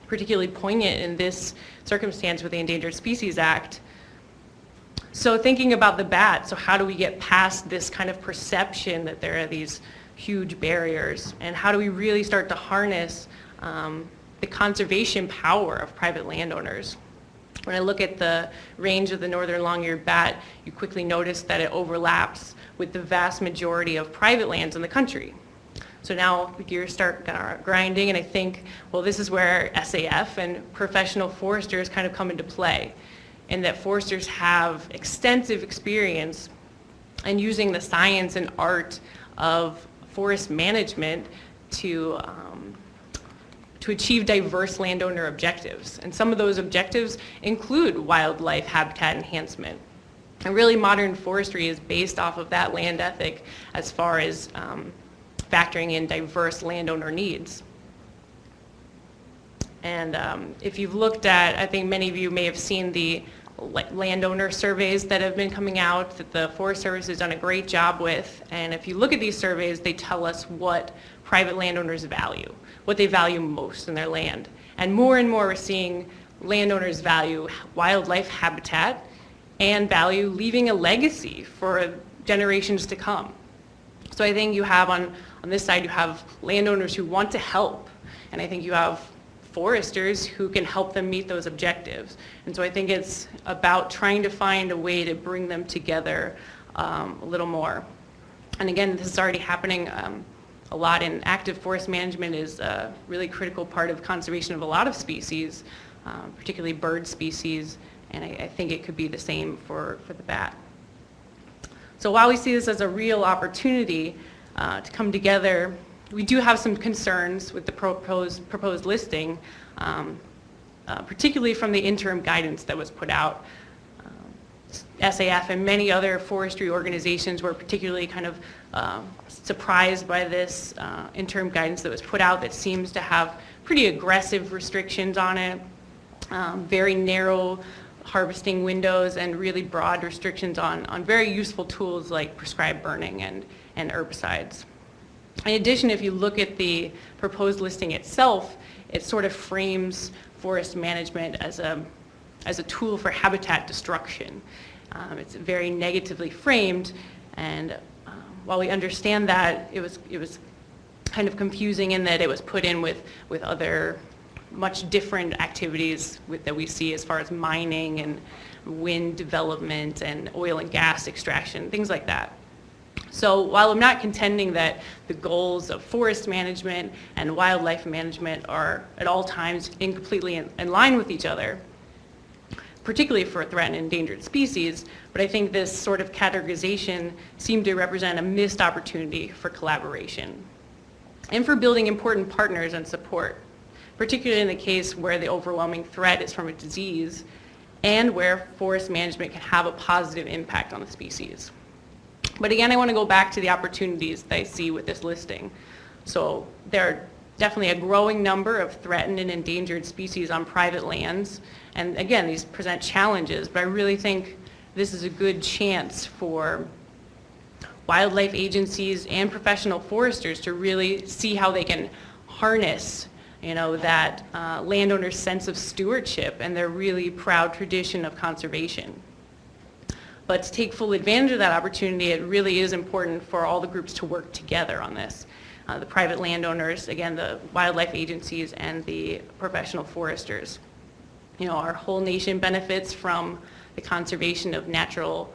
particularly poignant in this circumstance with the Endangered Species Act. So thinking about the bat, so how do we get past this kind of perception that there are these huge barriers, and how do we really start to harness the conservation power of private landowners? When I look at the range of the northern long-eared bat, you quickly notice that it overlaps with the vast majority of private lands in the country. So now the gears start grinding, and I think, well, this is where SAF and professional foresters kind of come into play, and that foresters have extensive experience in using the science and art of forest management to achieve diverse landowner objectives. And some of those objectives include wildlife habitat enhancement. And really modern forestry is based off of that land ethic as far as factoring in diverse landowner needs. And if you've looked at, I think many of you may have seen the landowner surveys that have been coming out that the Forest Service has done a great job with. And if you look at these surveys, they tell us what private landowners value, what they value most in their land. And more we're seeing landowners value wildlife habitat and value leaving a legacy for generations to come. So I think you have on this side, you have landowners who want to help, and I think you have foresters who can help them meet those objectives. And so I think it's about trying to find a way to bring them together a little more. And again, this is already happening a lot in active forest management is a really critical part of conservation of a lot of species, particularly bird species, and I think it could be the same for the bat. So while we see this as a real opportunity to come together, we do have some concerns with the proposed listing, particularly from the interim guidance that was put out. SAF and many other forestry organizations were particularly kind of surprised by this interim guidance that was put out that seems to have pretty aggressive restrictions on it, very narrow harvesting windows and really broad restrictions on very useful tools like prescribed burning and herbicides. In addition, if you look at the proposed listing itself, it sort of frames forest management as a tool for habitat destruction. It's very negatively framed, and while we understand that, it was kind of confusing in that it was put in with other much different activities that we see as far as mining and wind development and oil and gas extraction, things like that. So while I'm not contending that the goals of forest management and wildlife management are at all times completely in line with each other, particularly for threatened and endangered species, but I think this sort of categorization seemed to represent a missed opportunity for collaboration and for building important partners and support, particularly in the case where the overwhelming threat is from a disease and where forest management can have a positive impact on the species. But again, I want to go back to the opportunities that I see with this listing. So there are definitely a growing number of threatened and endangered species on private lands. And again, these present challenges, but I really think this is a good chance for wildlife agencies and professional foresters to really see how they can harness that landowners' sense of stewardship and their really proud tradition of conservation. But to take full advantage of that opportunity, it really is important for all the groups to work together on this. The private landowners, again, the wildlife agencies, and the professional foresters. Our whole nation benefits from the conservation of natural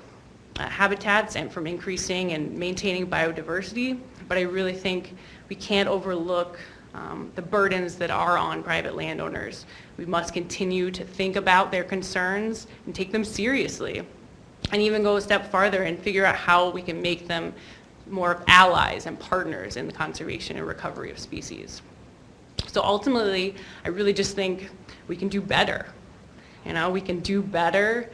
habitats and from increasing and maintaining biodiversity, but I really think we can't overlook the burdens that are on private landowners. We must continue to think about their concerns and take them seriously, and even go a step farther and figure out how we can make them more allies and partners in the conservation and recovery of species. So ultimately, I really just think we can do better. We can do better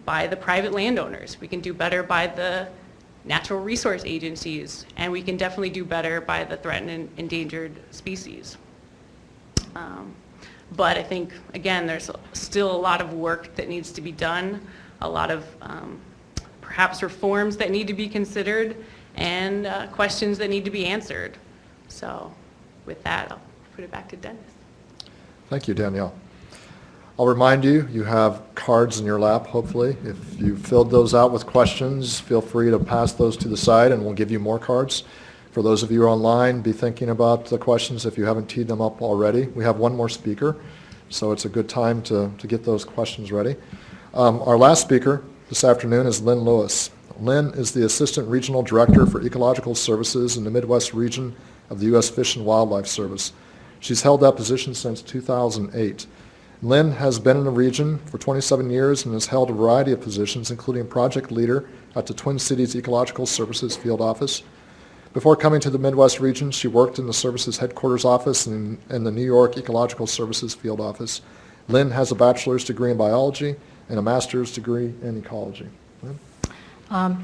by the private landowners. We can do better by the natural resource agencies, and we can definitely do better by the threatened and endangered species. But I think, again, there's still a lot of work that needs to be done, a lot of perhaps reforms that need to be considered, and questions that need to be answered. So with that, I'll put it back to Dennis. Thank you, Danielle. I'll remind you, you have cards in your lap, hopefully. If you filled those out with questions, feel free to pass those to the side and we'll give you more cards. For those of you online, be thinking about the questions if you haven't teed them up already. We have one more speaker, so it's a good time to get those questions ready. Our last speaker this afternoon is Lynn Lewis. Lynn is the Assistant Regional Director for Ecological Services in the Midwest region of the U.S. Fish and Wildlife Service. She's held that position since 2008. Lynn has been in the region for 27 years and has held a variety of positions, including project leader at the Twin Cities Ecological Services Field Office. Before coming to the Midwest region, she worked in the service's headquarters office and in the New York Ecological Services Field Office. Lynn has a bachelor's degree in biology and a master's degree in ecology.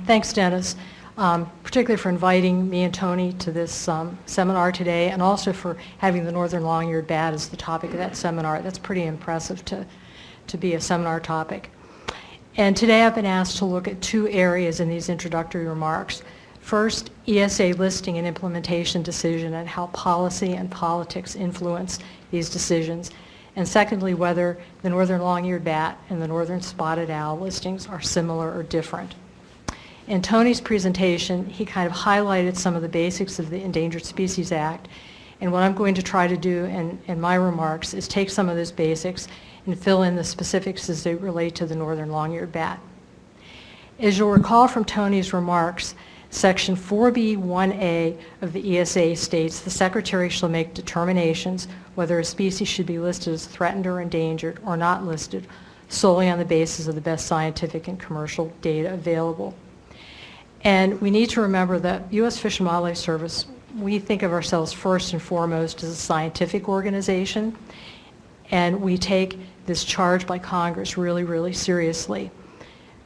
Thanks, Dennis. particularly for inviting me and Tony to this seminar today, and also for having the northern long-eared bat as the topic of that seminar. That's pretty impressive to be a seminar topic. And today I've been asked to look at two areas in these introductory remarks. First, ESA listing and implementation decision and how policy and politics influence these decisions. And secondly, whether the northern long-eared bat and the northern spotted owl listings are similar or different. In Tony's presentation, he kind of highlighted some of the basics of the Endangered Species Act. And what I'm going to try to do in my remarks is take some of those basics and fill in the specifics as they relate to the northern long-eared bat. As you'll recall from Tony's remarks, Section 4B1A of the ESA states the Secretary shall make determinations whether a species should be listed as threatened or endangered or not listed solely on the basis of the best scientific and commercial data available. And we need to remember that U.S. Fish and Wildlife Service, we think of ourselves first and foremost as a scientific organization, and we take this charge by Congress really, really seriously.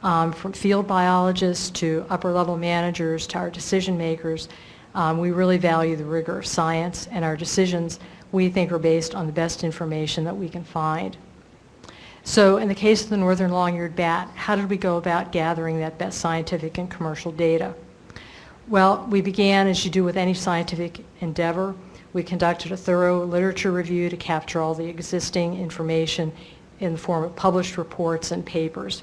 From field biologists to upper level managers to our decision makers, we really value the rigor of science, and our decisions we think are based on the best information that we can find. So in the case of the northern long-eared bat, how did we go about gathering that best scientific and commercial data? Well, we began, as you do with any scientific endeavor, we conducted a thorough literature review to capture all the existing information in the form of published reports and papers.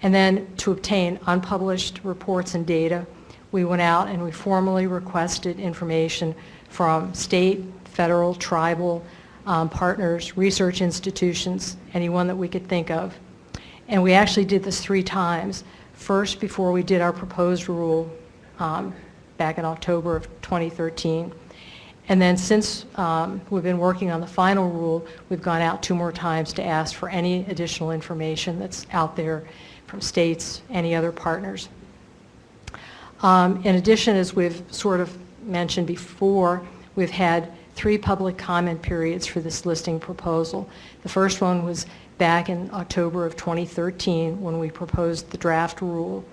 And then to obtain unpublished reports and data, we went out and we formally requested information from state, federal, tribal partners, research institutions, anyone that we could think of. And we actually did this 3 times. First, before we did our proposed rule back in October of 2013. And then since we've been working on the final rule, we've gone out 2 more times to ask for any additional information that's out there from states, any other partners. In addition, as we've sort of mentioned before, we've had 3 public comment periods for this listing proposal. The first one was back in October of 2013 when we proposed the draft rule.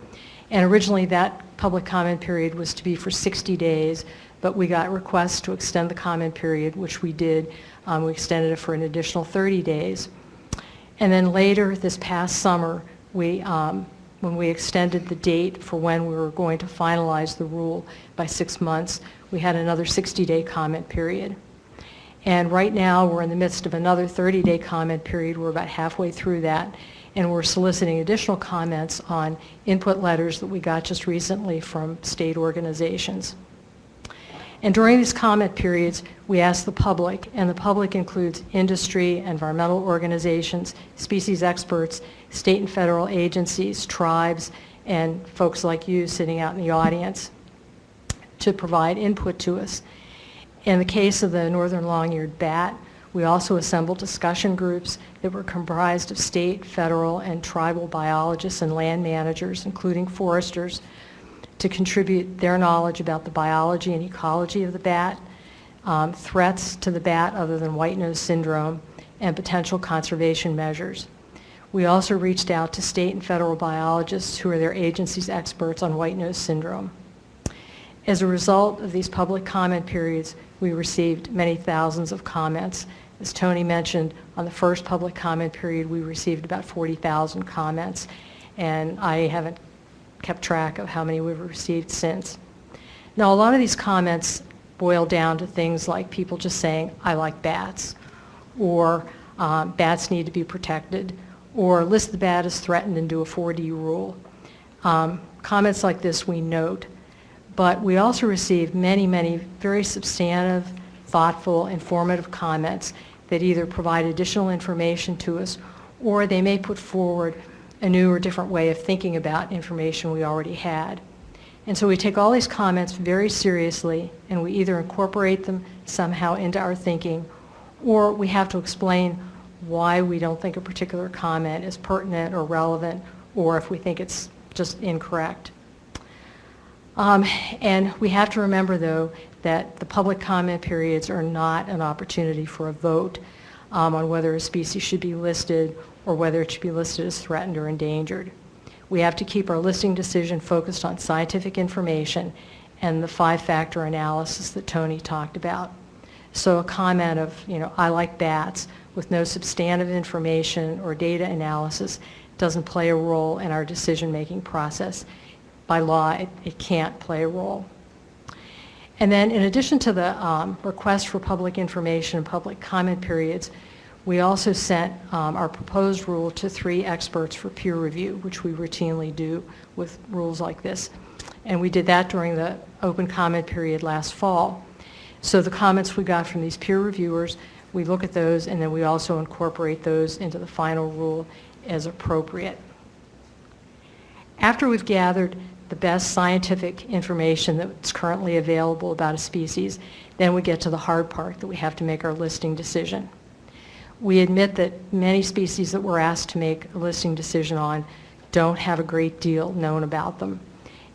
And originally that public comment period was to be for 60 days, but we got requests to extend the comment period, which we did. We extended it for an additional 30 days. And then later this past summer, when we extended the date for when we were going to finalize the rule by 6 months, we had another 60-day comment period. And right now we're in the midst of another 30-day comment period. We're about halfway through that, and we're soliciting additional comments on input letters that we got just recently from state organizations. And during these comment periods, we ask the public, and the public includes industry, environmental organizations, species experts, state and federal agencies, tribes, and folks like you sitting out in the audience to provide input to us. In the case of the northern long-eared bat, we also assembled discussion groups that were comprised of state, federal, and tribal biologists and land managers, including foresters, to contribute their knowledge about the biology and ecology of the bat, threats to the bat other than white nose syndrome, and potential conservation measures. We also reached out to state and federal biologists who are their agency's experts on white nose syndrome. As a result of these public comment periods, we received many thousands of comments. As Tony mentioned, on the first public comment period, we received about 40,000 comments, and I haven't kept track of how many we've received since. Now, a lot of these comments boil down to things like people just saying, I like bats, or bats need to be protected, or list the bat as threatened and do a 4D rule. Comments like this we note, but we also receive many, many very substantive, thoughtful, informative comments that either provide additional information to us, or they may put forward a new or different way of thinking about information we already had. And so we take all these comments very seriously, and we either incorporate them somehow into our thinking, or we have to explain why we don't think a particular comment is pertinent or relevant, or if we think it's just incorrect. And we have to remember, though, that the public comment periods are not an opportunity for a vote on whether a species should be listed or whether it should be listed as threatened or endangered. We have to keep our listing decision focused on scientific information and the 5-factor analysis that Tony talked about. So a comment of, I like bats with no substantive information or data analysis doesn't play a role in our decision-making process. By law, it can't play a role. And then in addition to the request for public information and public comment periods, we also sent our proposed rule to 3 experts for peer review, which we routinely do with rules like this. And we did that during the open comment period last fall. So the comments we got from these peer reviewers, we look at those and then we also incorporate those into the final rule as appropriate. After we've gathered the best scientific information that's currently available about a species, then we get to the hard part, that we have to make our listing decision. We admit that many species that we're asked to make a listing decision on don't have a great deal known about them.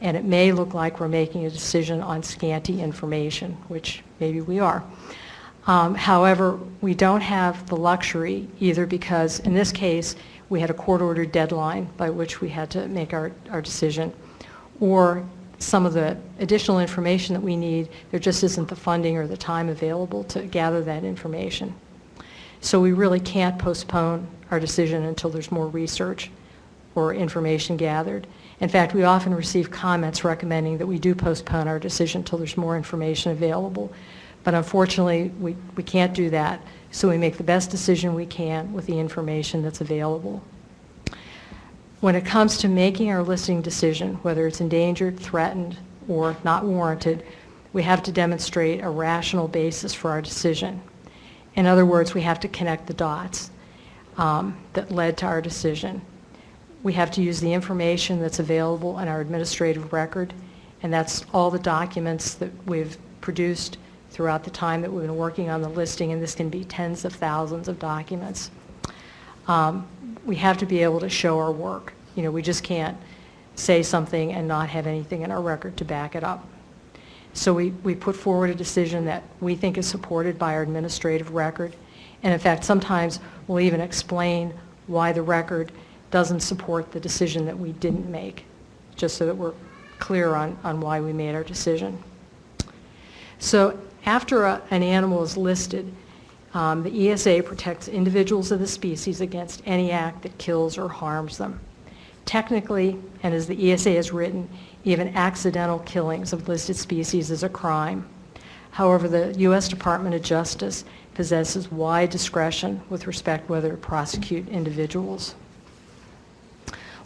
And it may look like we're making a decision on scanty information, which maybe we are. However, we don't have the luxury either, because in this case we had a court-ordered deadline by which we had to make our decision, or some of the additional information that we need, there just isn't the funding or the time available to gather that information. So we really can't postpone our decision until there's more research or information gathered. In fact, we often receive comments recommending that we do postpone our decision until there's more information available. But unfortunately, we can't do that, so we make the best decision we can with the information that's available. When it comes to making our listing decision, whether it's endangered, threatened, or not warranted, we have to demonstrate a rational basis for our decision. In other words, we have to connect the dots that led to our decision. We have to use the information that's available in our administrative record, and that's all the documents that we've produced throughout the time that we've been working on the listing, and this can be tens of thousands of documents. We have to be able to show our work. We just can't say something and not have anything in our record to back it up. So we put forward a decision that we think is supported by our administrative record, and in fact sometimes we'll even explain why the record doesn't support the decision that we didn't make, just so that we're clear on why we made our decision. So after an animal is listed, the ESA protects individuals of the species against any act that kills or harms them. Technically, and as the ESA has written, even accidental killings of listed species is a crime. However, the U.S. Department of Justice possesses wide discretion with respect whether to prosecute individuals.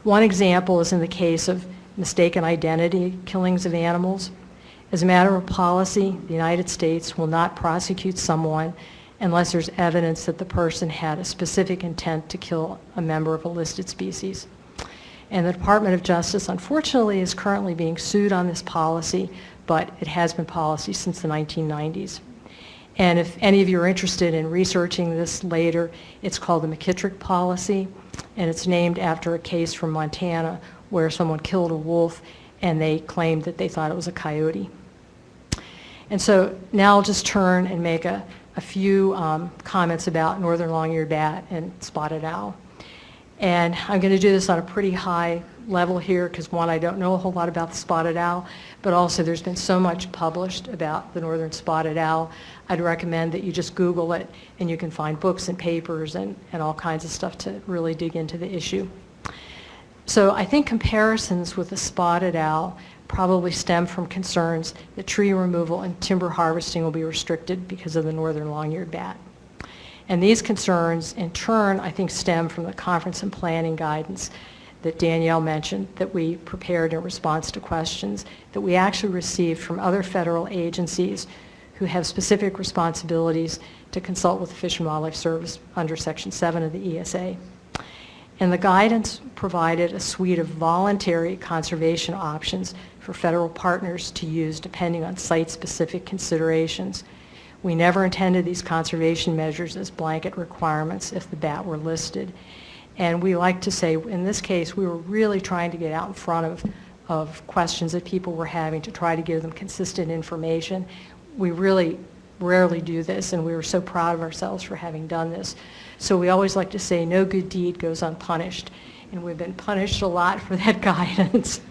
One example is in the case of mistaken identity killings of animals. As a matter of policy, the United States will not prosecute someone unless there's evidence that the person had a specific intent to kill a member of a listed species. And the Department of Justice, unfortunately, is currently being sued on this policy, but it has been policy since the 1990s. And if any of you are interested in researching this later, it's called the McKittrick policy, and it's named after a case from Montana where someone killed a wolf and they claimed that they thought it was a coyote. And so now I'll just turn and make a few comments about northern long-eared bat and spotted owl. And I'm going to do this on a pretty high level here because, one, I don't know a whole lot about the spotted owl, but also there's been so much published about the northern spotted owl. I'd recommend that you just Google it and you can find books and papers and all kinds of stuff to really dig into the issue. So I think comparisons with the spotted owl probably stem from concerns that tree removal and timber harvesting will be restricted because of the northern long-eared bat. And these concerns, in turn, I think stem from the conference and planning guidance that Danielle mentioned that we prepared in response to questions that we actually received from other federal agencies who have specific responsibilities to consult with the Fish and Wildlife Service under Section 7 of the ESA. And the guidance provided a suite of voluntary conservation options for federal partners to use depending on site-specific considerations. We never intended these conservation measures as blanket requirements if the bat were listed. And we like to say, in this case, we were really trying to get out in front of questions that people were having to try to give them consistent information. We really rarely do this, and we were so proud of ourselves for having done this. So we always like to say no good deed goes unpunished. and we've been punished a lot for that guidance.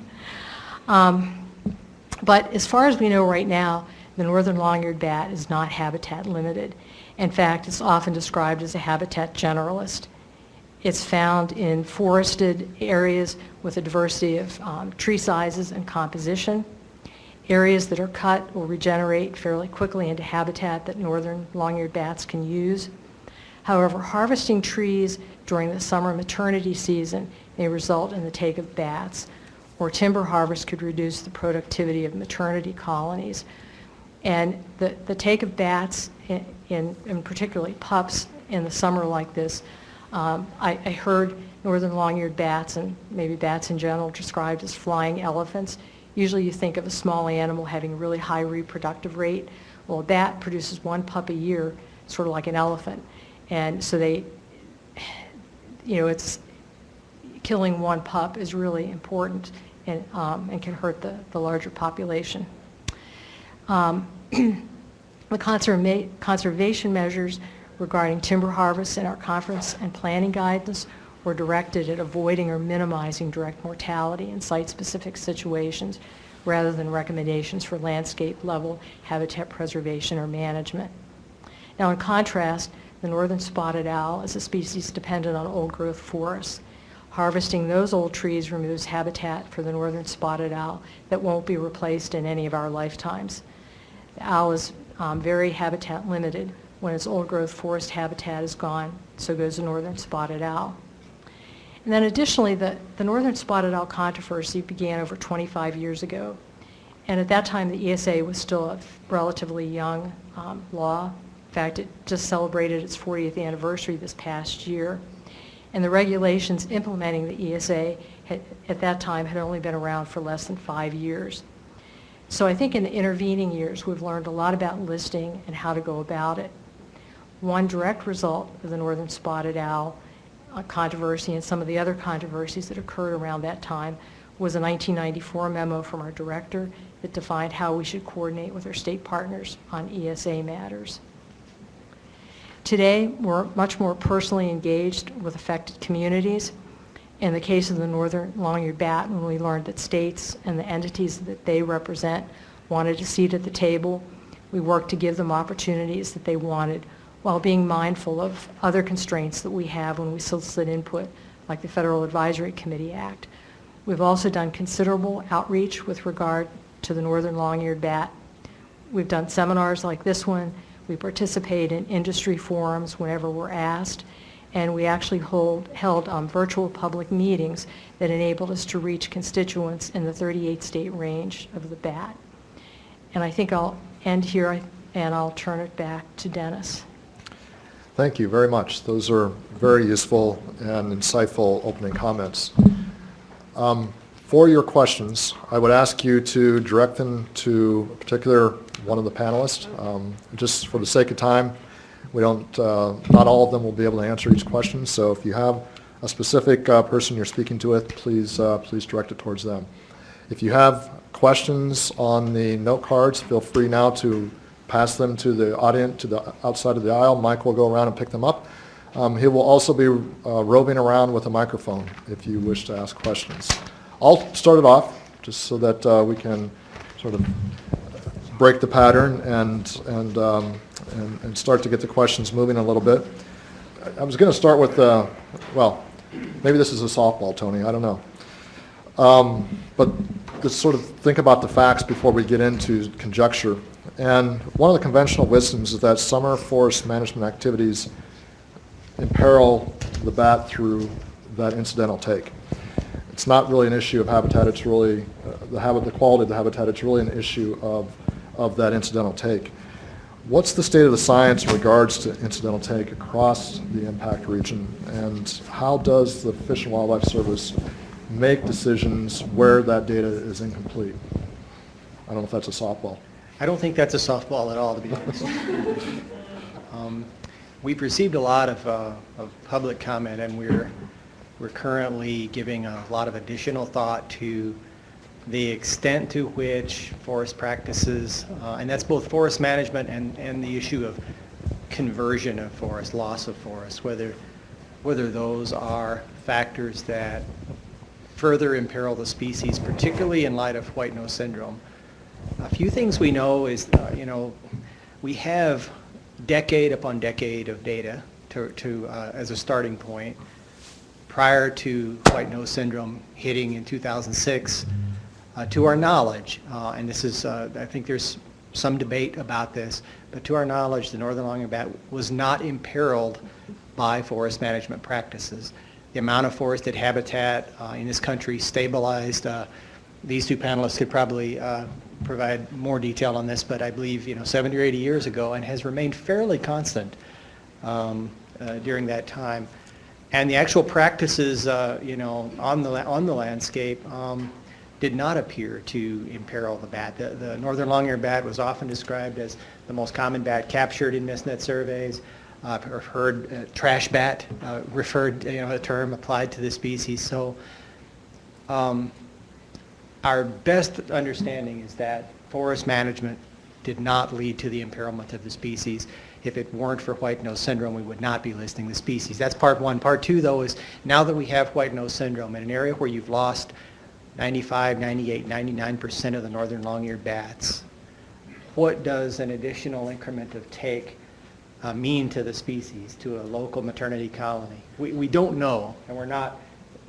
But as far as we know right now, the northern long-eared bat is not habitat limited. In fact, it's often described as a habitat generalist. It's found in forested areas with a diversity of tree sizes and composition. Areas that are cut will regenerate fairly quickly into habitat that northern long-eared bats can use. However, harvesting trees during the summer maternity season may result in the take of bats, or timber harvest could reduce the productivity of maternity colonies. And the take of bats, in particularly pups, in the summer like this, I heard northern long-eared bats, and maybe bats in general, described as flying elephants. Usually you think of a small animal having a really high reproductive rate. Well, a bat produces one pup a year, sort of like an elephant. And so they, it's killing one pup is really important and can hurt the larger population. The conservation measures regarding timber harvest in our conference and planning guidance were directed at avoiding or minimizing direct mortality in site-specific situations rather than recommendations for landscape-level habitat preservation or management. Now, in contrast, the northern spotted owl is a species dependent on old-growth forests. Harvesting those old trees removes habitat for the northern spotted owl that won't be replaced in any of our lifetimes. The owl is very habitat limited. When its old-growth forest habitat is gone, so goes the northern spotted owl. And then additionally, the northern spotted owl controversy began over 25 years ago. And at that time, the ESA was still a relatively young law. In fact, it just celebrated its 40th anniversary this past year. And the regulations implementing the ESA at that time had only been around for less than 5 years. So I think in the intervening years, we've learned a lot about listing and how to go about it. One direct result of the northern spotted owl controversy and some of the other controversies that occurred around that time was a 1994 memo from our director that defined how we should coordinate with our state partners on ESA matters. Today, we're much more personally engaged with affected communities. In the case of the northern long-eared bat, when we learned that states and the entities that they represent wanted a seat at the table, we worked to give them opportunities that they wanted while being mindful of other constraints that we have when we solicit input, like the Federal Advisory Committee Act. We've also done considerable outreach with regard to the northern long-eared bat. We've done seminars like this one. We participate in industry forums whenever we're asked, and we actually held virtual public meetings that enabled us to reach constituents in the 38-state range of the bat. And I think I'll end here, and I'll turn it back to Dennis. Thank you very much. Those are very useful and insightful opening comments. For your questions, I would ask you to direct them to a particular one of the panelists. Just for the sake of time, we don't, not all of them will be able to answer each question, so if you have a specific person you're speaking to with, please direct it towards them. If you have questions on the note cards, feel free now to pass them to the audience, to the outside of the aisle. Mike will go around and pick them up. He will also be roving around with a microphone if you wish to ask questions. I'll start it off just so that we can sort of break the pattern and start to get the questions moving a little bit. I was going to start with, well, maybe this is a softball, Tony, I don't know. But let's sort of think about the facts before we get into conjecture. And one of the conventional wisdoms is that summer forest management activities imperil the bat through that incidental take. It's not really an issue of habitat, it's really the quality of the habitat, it's really an issue of that incidental take. What's the state of the science in regards to incidental take across the impact region, and how does the Fish and Wildlife Service make decisions where that data is incomplete? I don't know if that's a softball. I don't think that's a softball at all, to be honest. We've received a lot of public comment, and we're currently giving a lot of additional thought to the extent to which forest practices, and that's both forest management and the issue of conversion of forest, loss of forest, whether whether those are factors that further imperil the species, particularly in light of white nose syndrome. A few things we know is, we have decade upon decade of data as a starting point prior to white nose syndrome hitting in 2006. To our knowledge, and this is, I think there's some debate about this, but to our knowledge, the northern long-eared bat was not imperiled by forest management practices. The amount of forested habitat in this country stabilized. These two panelists could probably provide more detail on this, but I believe 70 or 80 years ago, and has remained fairly constant during that time. And the actual practices, on the landscape did not appear to imperil the bat. The northern long-eared bat was often described as the most common bat captured in mist net surveys. I've heard trash bat referred, a term applied to the species. So our best understanding is that forest management did not lead to the imperilment of the species. If it weren't for white nose syndrome, we would not be listing the species. That's part one. Part two, though, is now that we have white nose syndrome in an area where you've lost 95, 98, 99% of the northern long-eared bats, what does an additional increment of take mean to the species, to a local maternity colony? We don't know, and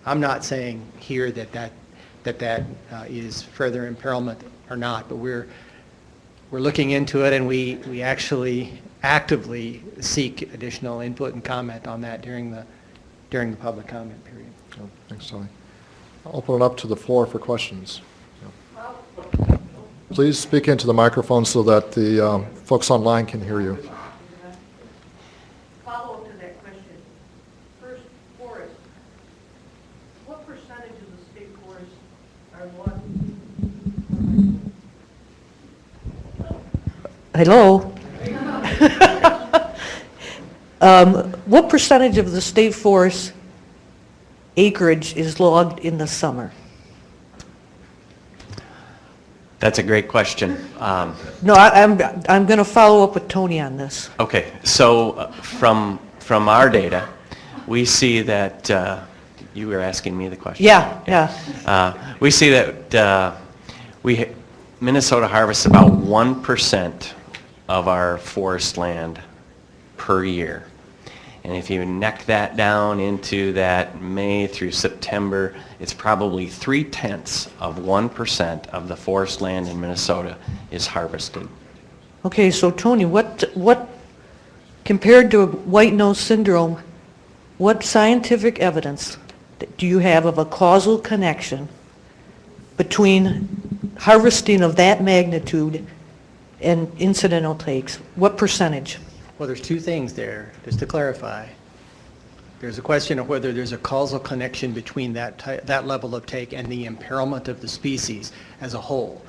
I'm not saying here that is further imperilment or not, but we're looking into it, and we actually actively seek additional input and comment on that during the public comment period. Oh, thanks, Tony. I'll open it up to the floor for questions. Please speak into the microphone so that the folks online can hear you. Follow-up to that question. First, forests. What percentage of the state forests are what? Hello? What percentage of the state forest acreage is logged in the summer? That's a great question. No, I'm going to follow up with Tony on this. Okay, so from our data, we see that, you were asking me the question? Yeah. We see that Minnesota harvests about 1% of our forest land per year. And if you neck that down into that May through September, it's probably 0.3% of the forest land in Minnesota is harvested. Okay, so Tony, what compared to white nose syndrome, what scientific evidence do you have of a causal connection between harvesting of that magnitude and incidental takes? What percentage? Well, there's two things there, just to clarify. There's a question of whether there's a causal connection between that level of take and the imperilment of the species as a whole,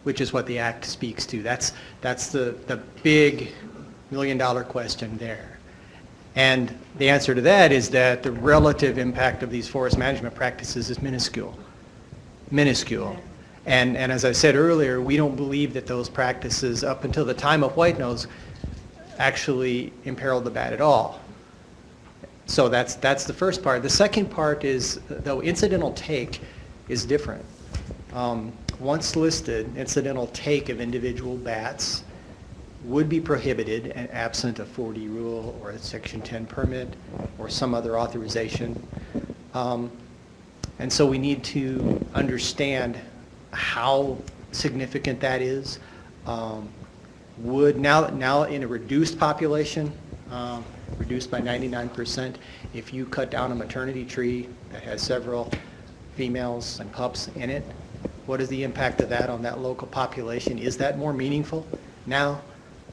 which is what the Act speaks to. That's the big million-dollar question there. And the answer to that is that the relative impact of these forest management practices is minuscule. Minuscule. And as I said earlier, we don't believe that those practices, up until the time of white nose, actually imperiled the bat at all. So that's the first part. The second part is, though incidental take is different. Once listed, incidental take of individual bats would be prohibited and absent a 4D rule or a Section 10 permit or some other authorization. And so we need to understand how significant that is. Would now in a reduced population, reduced by 99%, if you cut down a maternity tree that has several females and pups in it, what is the impact of that on that local population? Is that more meaningful? Now,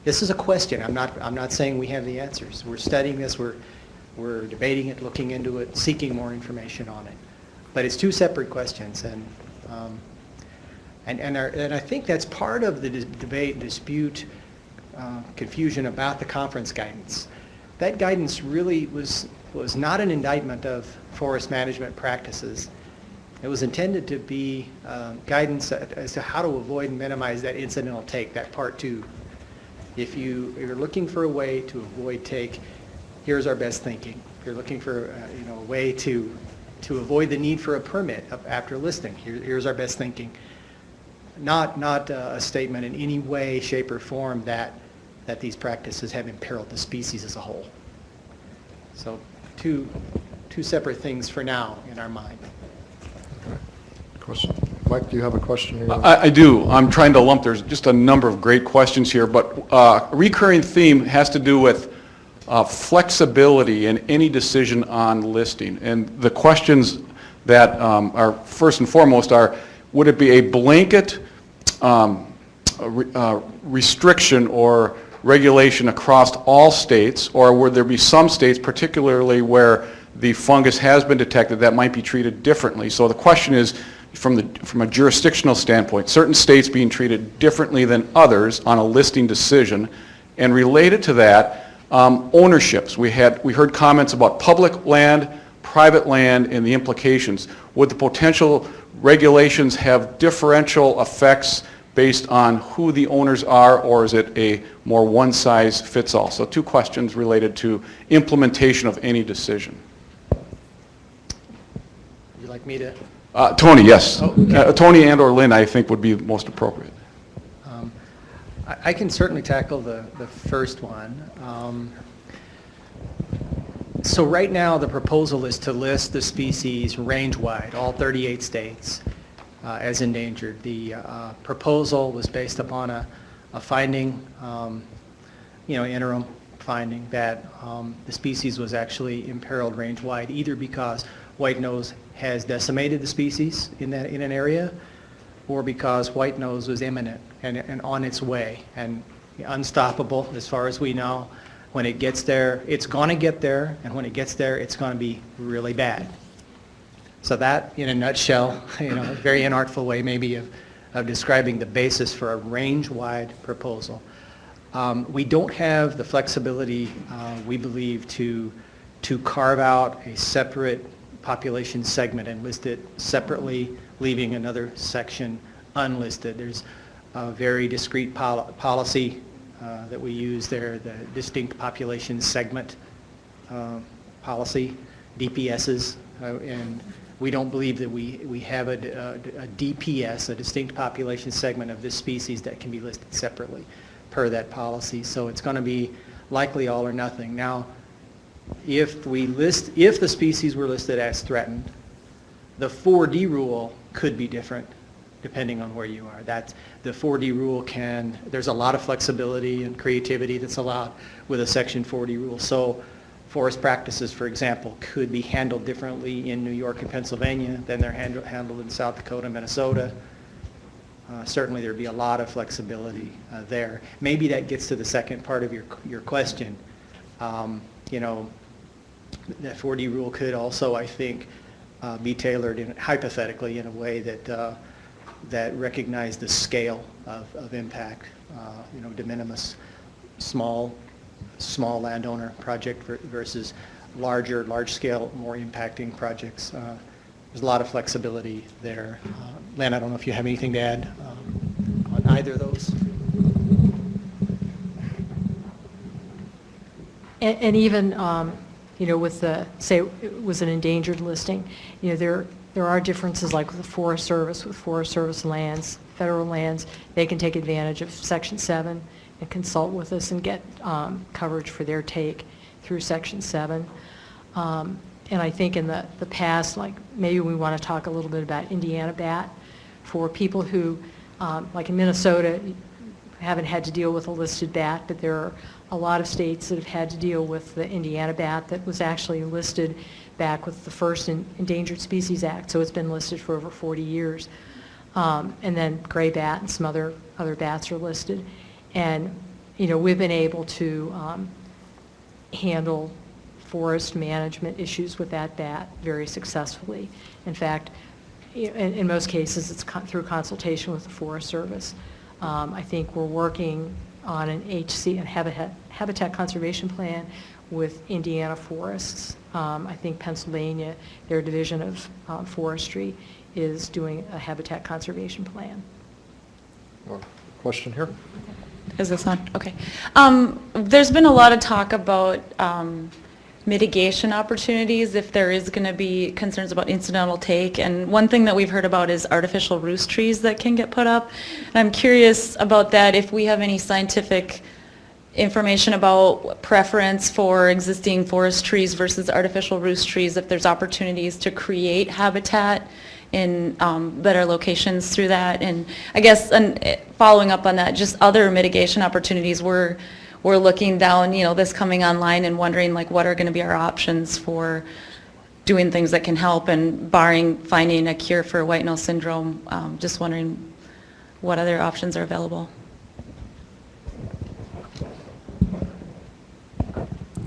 this is a question. I'm not saying we have the answers. We're studying this. We're debating it, looking into it, seeking more information on it. But it's two separate questions, and I think that's part of the debate, dispute, confusion about the conference guidance. That guidance really was not an indictment of forest management practices. It was intended to be guidance as to how to avoid and minimize that incidental take, that part two. If you're looking for a way to avoid take, here's our best thinking. If you're looking for, a way to avoid the need for a permit after listing, here's our best thinking. Not a statement in any way, shape, or form that these practices have imperiled the species as a whole. So two separate things for now in our mind. Question. Mike, do you have a question? You're gonna- I do. I'm trying to lump, there's just a number of great questions here, but a recurring theme has to do with flexibility in any decision on listing. And the questions that are first and foremost are, would it be a blanket restriction or regulation across all states, or would there be some states, particularly where the fungus has been detected, that might be treated differently? So the question is, from a jurisdictional standpoint, certain states being treated differently than others on a listing decision, and related to that, ownerships. We heard comments about public land, private land, and the implications. Would the potential regulations have differential effects based on who the owners are, or is it a more one-size-fits-all? So two questions related to implementation of any decision. Would you like me to? Tony, yes. Oh, okay. Tony and or Lynn, I think, would be most appropriate. I can certainly tackle the first one. So right now, the proposal is to list the species range-wide, all 38 states, as endangered. The proposal was based upon a finding, interim finding that the species was actually imperiled range-wide, either because white nose has decimated the species in an area, or because white nose was imminent and on its way and unstoppable as far as we know. When it gets there, it's going to get there, and when it gets there, it's going to be really bad. So that, in a nutshell, a very inartful way maybe of describing the basis for a range-wide proposal. We don't have the flexibility, we believe, to carve out a separate population segment and list it separately, leaving another section unlisted. There's a very discrete policy that we use there, the distinct population segment policy, DPSs, and we don't believe that we have a DPS, a distinct population segment of this species that can be listed separately per that policy. So it's going to be likely all or nothing. Now, if the species were listed as threatened, the 4D rule could be different depending on where you are. The 4D rule there's a lot of flexibility and creativity that's allowed with a Section 4D rule. So forest practices, for example, could be handled differently in New York and Pennsylvania than they're handled in South Dakota, Minnesota. Certainly there'd be a lot of flexibility there. Maybe that gets to the second part of your question. That 4D rule could also, I think, be tailored hypothetically in a way that recognized the scale of impact, de minimis, small landowner project versus large scale, more impacting projects. There's a lot of flexibility there. Len, I don't know if you have anything to add on either of those. And even, with say it was an endangered listing, there are differences like with the Forest Service lands, federal lands, they can take advantage of Section 7 and consult with us and get coverage for their take through Section 7. And I think in the past, like maybe we want to talk a little bit about Indiana bat for people who, like in Minnesota, haven't had to deal with a listed bat, but there are a lot of states that have had to deal with the Indiana bat that was actually listed back with the first Endangered Species Act, so it's been listed for over 40 years. And then gray bat and some other bats are listed. And, we've been able to handle forest management issues with that bat very successfully. In fact, in most cases, it's through consultation with the Forest Service. I think we're working on an habitat conservation plan with Indiana Forests. I think Pennsylvania, their division of forestry, is doing a habitat conservation plan. Question here? Is this on? Okay. There's been a lot of talk about mitigation opportunities if there is going to be concerns about incidental take. And one thing that we've heard about is artificial roost trees that can get put up. And I'm curious about that, if we have any scientific information about preference for existing forest trees versus artificial roost trees, if there's opportunities to create habitat in better locations through that. And I guess, and following up on that, just other mitigation opportunities. We're looking down, this coming online and wondering like what are going to be our options for doing things that can help, and barring finding a cure for white nose syndrome, just wondering what other options are available.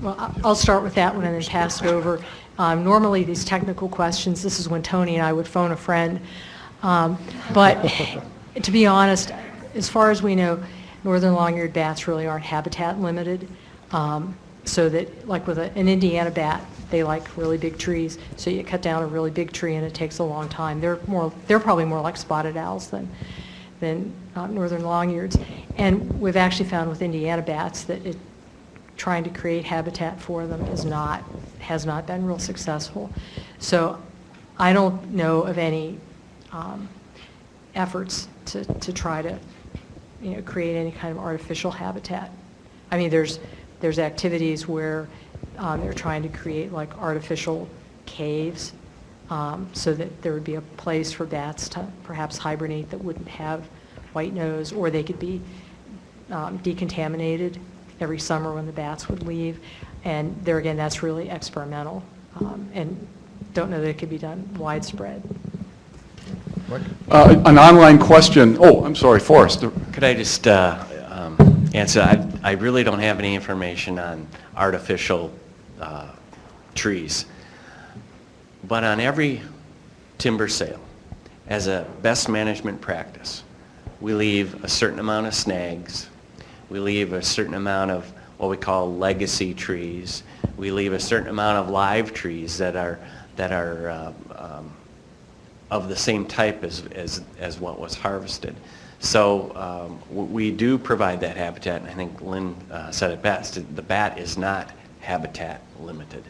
Well, I'll start with that one and then pass it over. Normally, these technical questions, this is when Tony and I would phone a friend. But to be honest, as far as we know, northern long-eared bats really aren't habitat limited. So that, like with an Indiana bat, they like really big trees. So you cut down a really big tree and it takes a long time. They're probably more like spotted owls than northern long-eareds. And we've actually found with Indiana bats that trying to create habitat for them has not been real successful. So I don't know of any efforts to try to create any kind of artificial habitat. I mean, there's activities where they're trying to create like artificial caves so that there would be a place for bats to perhaps hibernate that wouldn't have white nose, or they could be decontaminated every summer when the bats would leave. And there again, that's really experimental, and don't know that it could be done widespread. An online question. Oh, I'm sorry, Forrest. Could I just answer? I really don't have any information on artificial trees. But on every timber sale, as a best management practice, we leave a certain amount of snags. We leave a certain amount of what we call legacy trees. We leave a certain amount of live trees that are of the same type as what was harvested. So we do provide that habitat, and I think Lynn said it best. The bat is not habitat limited.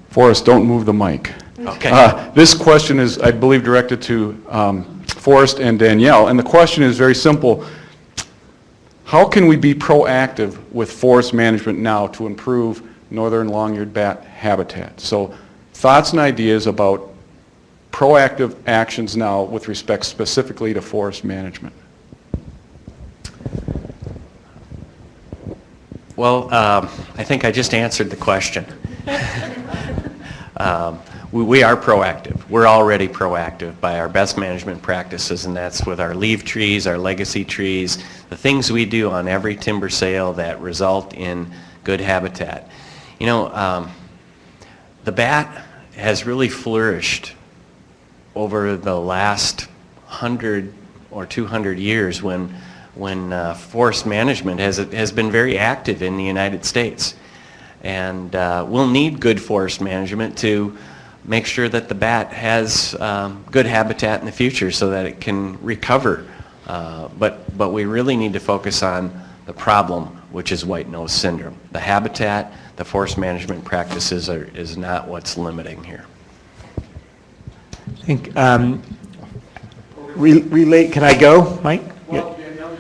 Forrest, don't move the mic. Okay. This question is, I believe, directed to Forrest and Danielle, and the question is very simple. How can we be proactive with forest management now to improve northern long-eared bat habitat? So thoughts and ideas about proactive actions now with respect specifically to forest management. Well, I think I just answered the question. We are proactive. We're already proactive by our best management practices, and that's with our leave trees, our legacy trees, the things we do on every timber sale that result in good habitat. The bat has really flourished over the last 100 or 200 years when forest management has been very active in the United States. And we'll need good forest management to make sure that the bat has good habitat in the future so that it can recover. But we really need to focus on the problem, which is white nose syndrome. The habitat, the forest management practices is not what's limiting here. I think, can I go, Mike?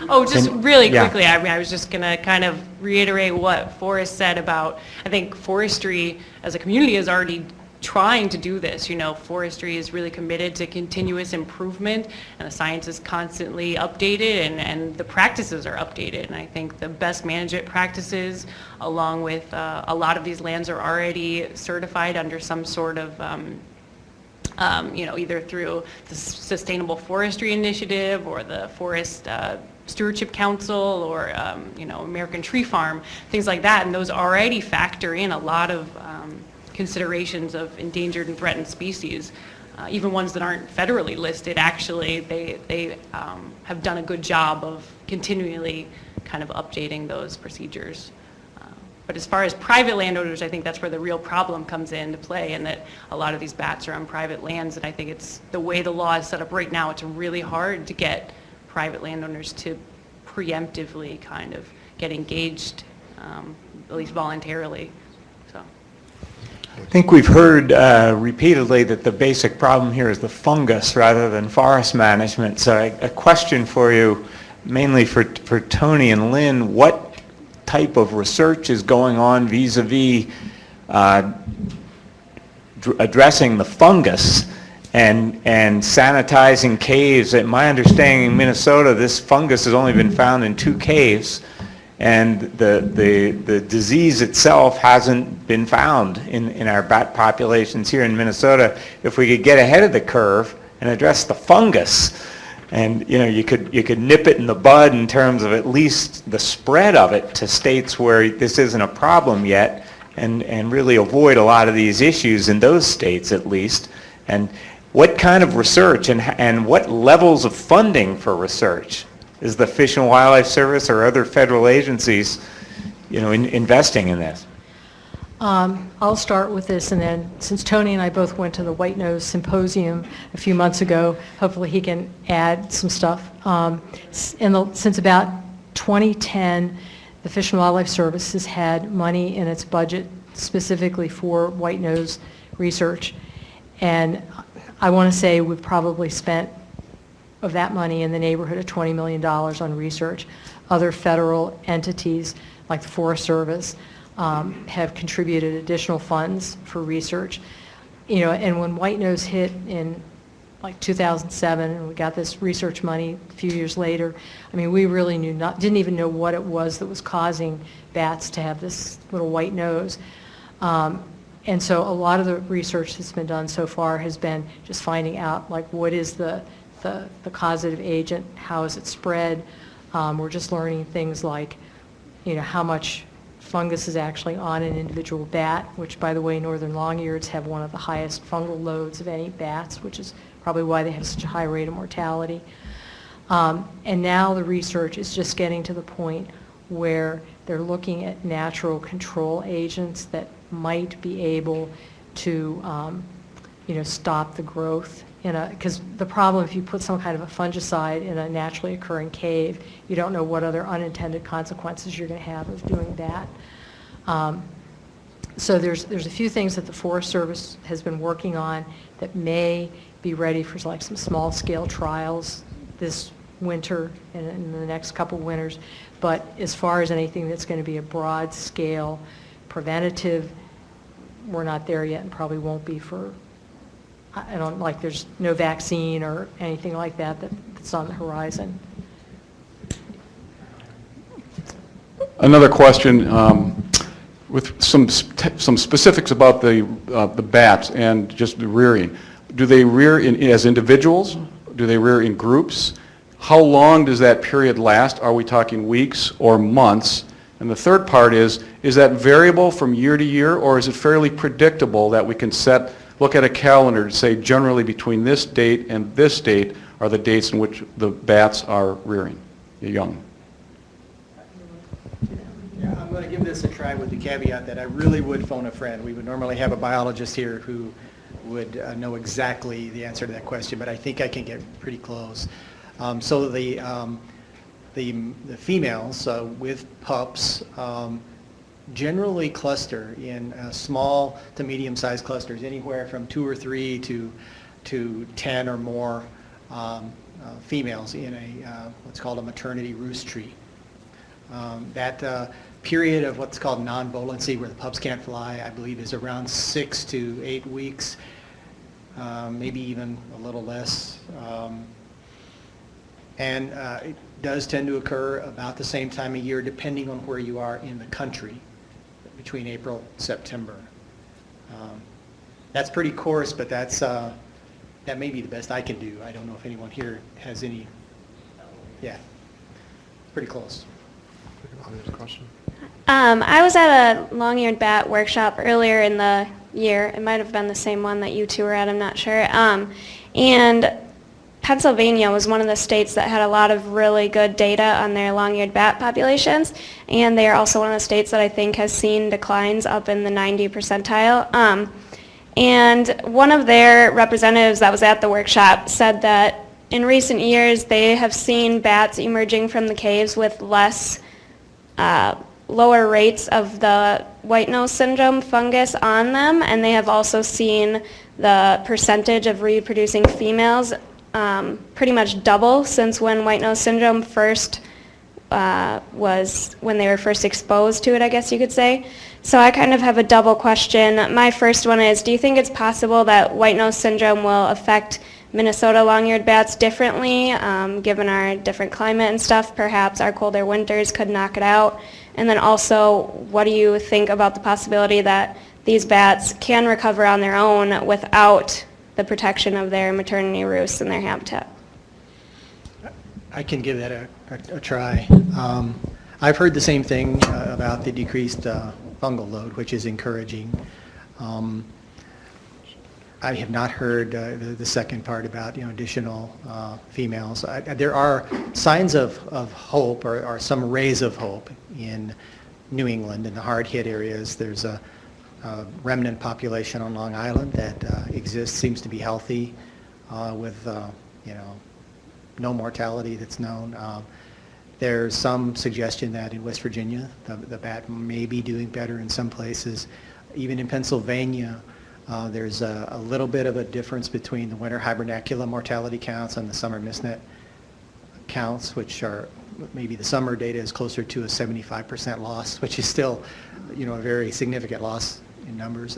Oh, just really Yeah. quickly, I was just going to kind of reiterate what Forrest said about, I think forestry as a community is already trying to do this. Forestry is really committed to continuous improvement, and the science is constantly updated, and the practices are updated. And I think the best management practices, along with a lot of these lands, are already certified under some sort of either through the Sustainable Forestry Initiative or the Forest Stewardship Council or, American Tree Farm, things like that. And those already factor in a lot of considerations of endangered and threatened species. Even ones that aren't federally listed, actually, they have done a good job of continually kind of updating those procedures. But as far as private landowners, I think that's where the real problem comes into play, and that a lot of these bats are on private lands, and I think it's the way the law is set up right now, it's really hard to get private landowners to preemptively kind of get engaged, at least voluntarily. I think we've heard repeatedly that the basic problem here is the fungus rather than forest management. So a question for you, mainly for Tony and Lynn, what type of research is going on vis-a-vis addressing the fungus and sanitizing caves? At my understanding in Minnesota, this fungus has only been found in 2 caves, and the disease itself hasn't been found in our bat populations here in Minnesota. If we could get ahead of the curve and address the fungus, and you could nip it in the bud in terms of at least the spread of it to states where this isn't a problem yet, and really avoid a lot of these issues in those states at least. And what kind of research and what levels of funding for research is the Fish and Wildlife Service or other federal agencies, investing in this? I'll start with this, and then since Tony and I both went to the White Nose Symposium a few months ago, hopefully he can add some stuff. Since about 2010, the Fish and Wildlife Service has had money in its budget specifically for white nose research, and I want to say we've probably spent of that money in the neighborhood of $20 million on research. Other federal entities like the Forest Service have contributed additional funds for research. And when white nose hit in like 2007, and we got this research money a few years later, I mean, we really didn't even know what it was that was causing bats to have this little white nose. And so a lot of the research that's been done so far has been just finding out, like, what is the causative agent, how is it spread. We're just learning things like, how much fungus is actually on an individual bat, which, by the way, northern long-eareds have one of the highest fungal loads of any bats, which is probably why they have such a high rate of mortality. And now the research is just getting to the point where they're looking at natural control agents that might be able to, stop the growth. Because the problem, if you put some kind of a fungicide in a naturally occurring cave, you don't know what other unintended consequences you're going to have of doing that. So there's a few things that the Forest Service has been working on that may be ready for like some small-scale trials this winter and in the next couple winters. But as far as anything that's going to be a broad-scale preventative, we're not there yet and probably won't be for, there's no vaccine or anything like that's on the horizon. Another question with some specifics about the bats and just the rearing. Do they rear as individuals? Do they rear in groups? How long does that period last? Are we talking weeks or months? And the third part is that variable from year to year, or is it fairly predictable that we can look at a calendar and say generally between this date and this date are the dates in which the bats are rearing the young? Yeah, I'm going to give this a try with the caveat that I really would phone a friend. We would normally have a biologist here who would know exactly the answer to that question, but I think I can get pretty close. So the females with pups generally cluster in small to medium-sized clusters, anywhere from 2 or 3 to 10 or more females in what's called a maternity roost tree. That period of what's called non-volancy, where the pups can't fly, I believe is around 6 to 8 weeks, maybe even a little less. And it does tend to occur about the same time of year, depending on where you are in the country, between April and September. That's pretty coarse, but that may be the best I can do. I don't know if anyone here has any. Yeah, pretty close. I was at a long-eared bat workshop earlier in the year. It might have been the same one that you two were at, I'm not sure. And Pennsylvania was one of the states that had a lot of really good data on their long-eared bat populations, and they are also one of the states that I think has seen declines up in the 90 percentile. And one of their representatives that was at the workshop said that in recent years they have seen bats emerging from the caves with less lower rates of the white nose syndrome fungus on them, and they have also seen the percentage of reproducing females pretty much double since when white nose syndrome first when they were first exposed to it, I guess you could say. So I kind of have a double question. My first one is, do you think it's possible that white nose syndrome will affect Minnesota long-eared bats differently, given our different climate and stuff? Perhaps our colder winters could knock it out. And then also, what do you think about the possibility that these bats can recover on their own without the protection of their maternity roosts and their habitat? I can give that a try. I've heard the same thing about the decreased fungal load, which is encouraging. I have not heard the second part about additional females. There are signs of hope, or some rays of hope in New England in the hard-hit areas. There's a remnant population on Long Island that exists, seems to be healthy, with no mortality that's known. There's some suggestion that in West Virginia, the bat may be doing better in some places. Even in Pennsylvania, there's a little bit of a difference between the winter hibernacula mortality counts and the summer mistnet counts, which are maybe the summer data is closer to a 75% loss, which is still, a very significant loss in numbers.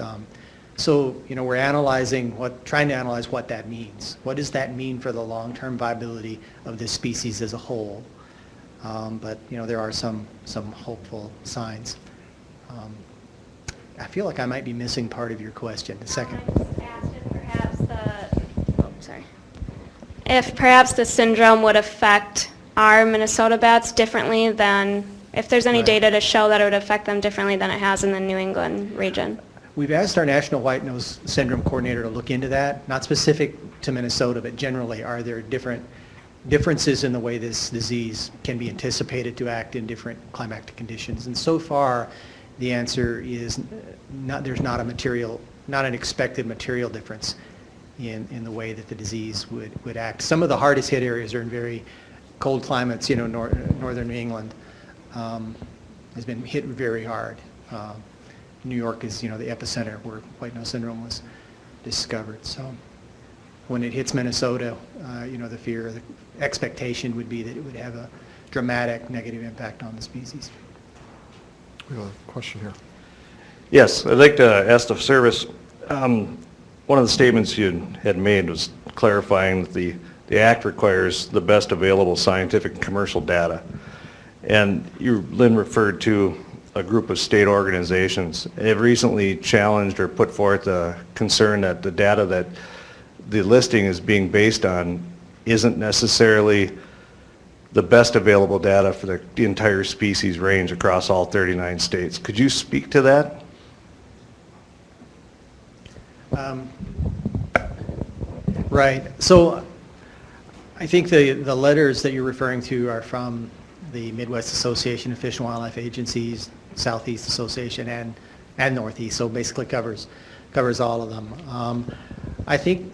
So, we're trying to analyze what that means. What does that mean for the long-term viability of this species as a whole? But, there are some hopeful signs. I feel like I might be missing part of your question. The second. I just asked if perhaps the syndrome would affect our Minnesota bats differently than, if there's any Right. data to show that it would affect them differently than it has in the New England region. We've asked our National White Nose Syndrome Coordinator to look into that, not specific to Minnesota, but generally, are there differences in the way this disease can be anticipated to act in different climatic conditions? And so far, the answer is there's not an expected material difference in the way that the disease would act. Some of the hardest hit areas are in very cold climates, northern New England has been hit very hard. New York is, the epicenter where white nose syndrome was discovered. So when it hits Minnesota, the expectation would be that it would have a dramatic negative impact on the species. We have a question here. Yes, I'd like to ask the service, one of the statements you had made was clarifying that the Act requires the best available scientific and commercial data. And Lynn referred to a group of state organizations. They have recently challenged or put forth a concern that the data that the listing is being based on isn't necessarily the best available data for the entire species range across all 39 states. Could you speak to that? Right. So I think the letters that you're referring to are from the Midwest Association of Fish and Wildlife Agencies, Southeast Association, and Northeast, so basically covers all of them. I think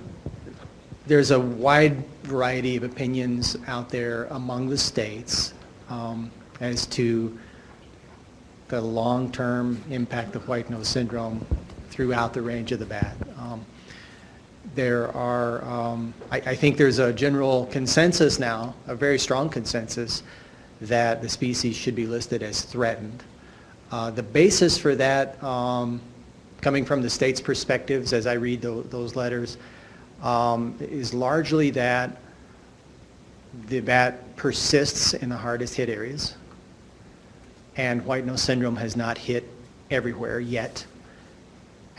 there's a wide variety of opinions out there among the states as to the long-term impact of white nose syndrome throughout the range of the bat. I think there's a general consensus now, a very strong consensus, that the species should be listed as threatened. The basis for that, coming from the state's perspectives as I read those letters, is largely that the bat persists in the hardest hit areas, and white nose syndrome has not hit everywhere yet.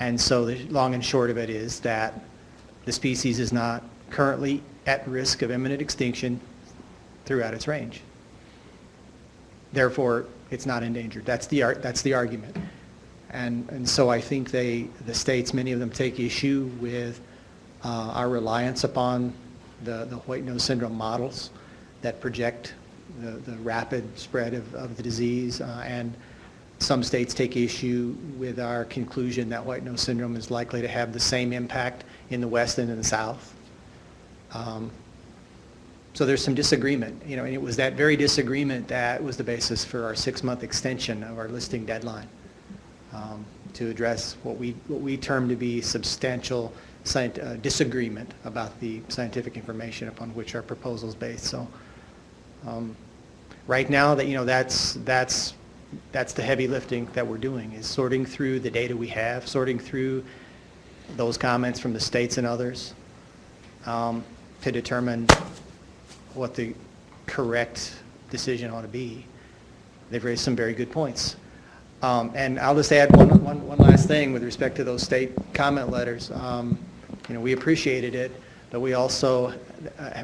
And so the long and short of it is that the species is not currently at risk of imminent extinction throughout its range. Therefore, it's not endangered. That's the argument. And so I think the states, many of them take issue with our reliance upon the white nose syndrome models that project the rapid spread of the disease, and some states take issue with our conclusion that white nose syndrome is likely to have the same impact in the West and in the South. So there's some disagreement, and it was that very disagreement that was the basis for our 6-month extension of our listing deadline to address what we term to be substantial disagreement about the scientific information upon which our proposal is based. So right now, that's the heavy lifting that we're doing, is sorting through the data we have, sorting through those comments from the states and others to determine what the correct decision ought to be. They've raised some very good points. And I'll just add one last thing with respect to those state comment letters. We appreciated it, but we also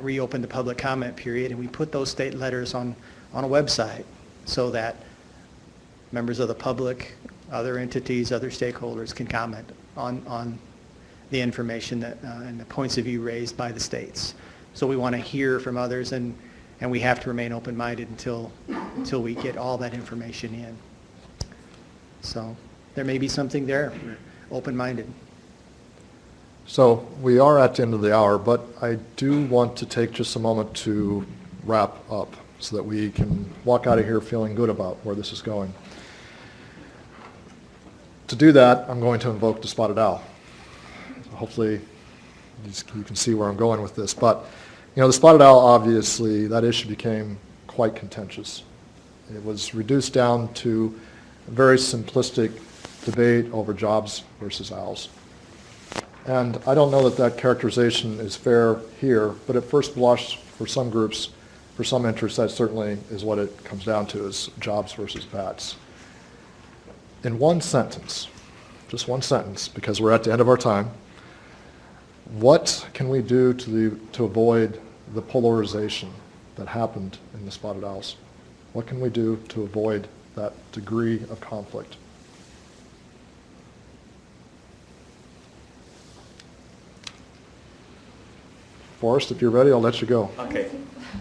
reopened the public comment period, and we put those state letters on a website so that members of the public, other entities, other stakeholders can comment on the information that and the points of view raised by the states. So we want to hear from others, and we have to remain open-minded until we get all that information in. So there may be something there. We're open-minded. So we are at the end of the hour, but I do want to take just a moment to wrap up so that we can walk out of here feeling good about where this is going. To do that, I'm going to invoke the spotted owl. Hopefully you can see where I'm going with this. But the spotted owl, obviously, that issue became quite contentious. It was reduced down to a very simplistic debate over jobs versus owls. And I don't know that characterization is fair here, but at first blush, for some groups, for some interests, that certainly is what it comes down to, is jobs versus bats. In one sentence, just one sentence, because we're at the end of our time, what can we do to avoid the polarization that happened in the spotted owls? What can we do to avoid that degree of conflict? Forrest, if you're ready, I'll let you go. Okay.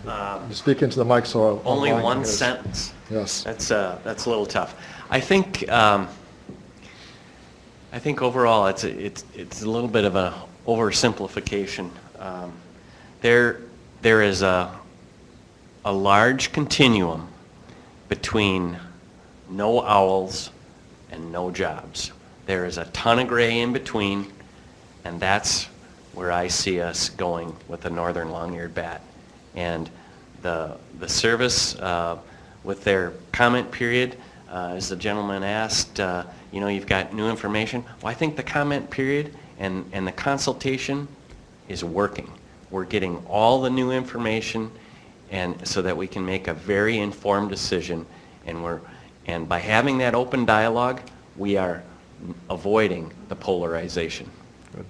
You speak into the mic, so Only online one hears. sentence. Yes. That's a little tough. I think overall it's a little bit of a oversimplification. There is a large continuum between no owls and no jobs. There is a ton of gray in between, and that's where I see us going with the northern long-eared bat. And the service with their comment period, as the gentleman asked, you've got new information. Well, I think the comment period and the consultation is working. We're getting all the new information, and so that we can make a very informed decision. And by having that open dialogue, we are avoiding the polarization. Good.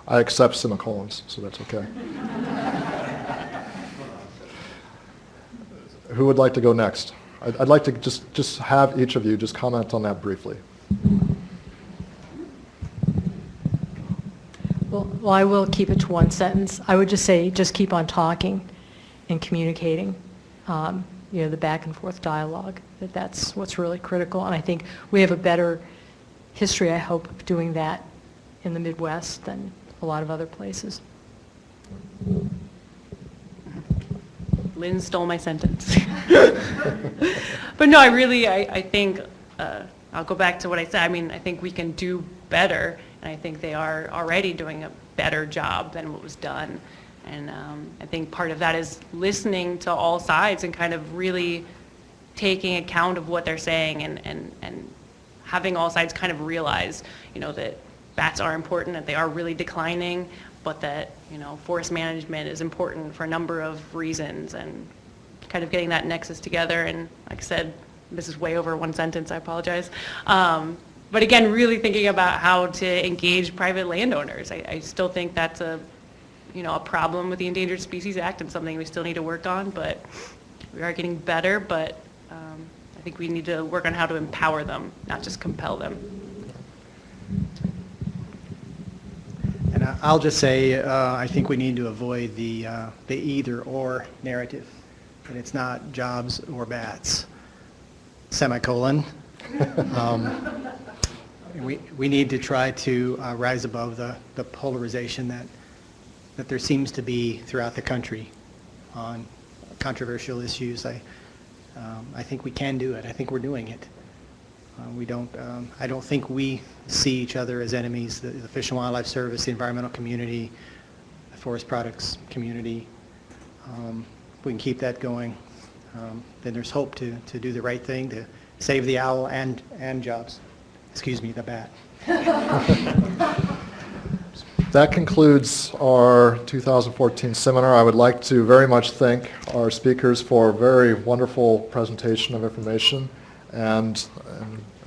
I accept semicolons, so that's okay. Who would like to go next? I'd like to just have each of you just comment on that briefly. Well, I will keep it to one sentence. I would just say, just keep on talking and communicating, the back and forth dialogue, that's what's really critical. And I think we have a better history, I hope, of doing that in the Midwest than a lot of other places. Lynn stole my sentence. But no, I think, I'll go back to what I said. I mean, I think we can do better, and I think they are already doing a better job than what was done. And I think part of that is listening to all sides and kind of really taking account of what they're saying, and having all sides kind of realize, that bats are important, that they are really declining, but that, forest management is important for a number of reasons, and kind of getting that nexus together. And like I said, this is way over one sentence, I apologize. But again, really thinking about how to engage private landowners. I still think that's a problem with the Endangered Species Act, and something we still need to work on, but we are getting better. But I think we need to work on how to empower them, not just compel them. And I'll just say, I think we need to avoid the either-or narrative. And it's not jobs or bats, semicolon. We need to try to rise above the polarization that there seems to be throughout the country on controversial issues. I think we can do it. I think we're doing it. I don't think we see each other as enemies, the Fish and Wildlife Service, the environmental community, the forest products community. If we can keep that going, then there's hope to do the right thing, to save the owl and jobs. Excuse me, the bat. That concludes our 2014 seminar. I would like to very much thank our speakers for a very wonderful presentation of information and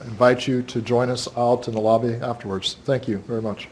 invite you to join us out in the lobby afterwards. Thank you very much.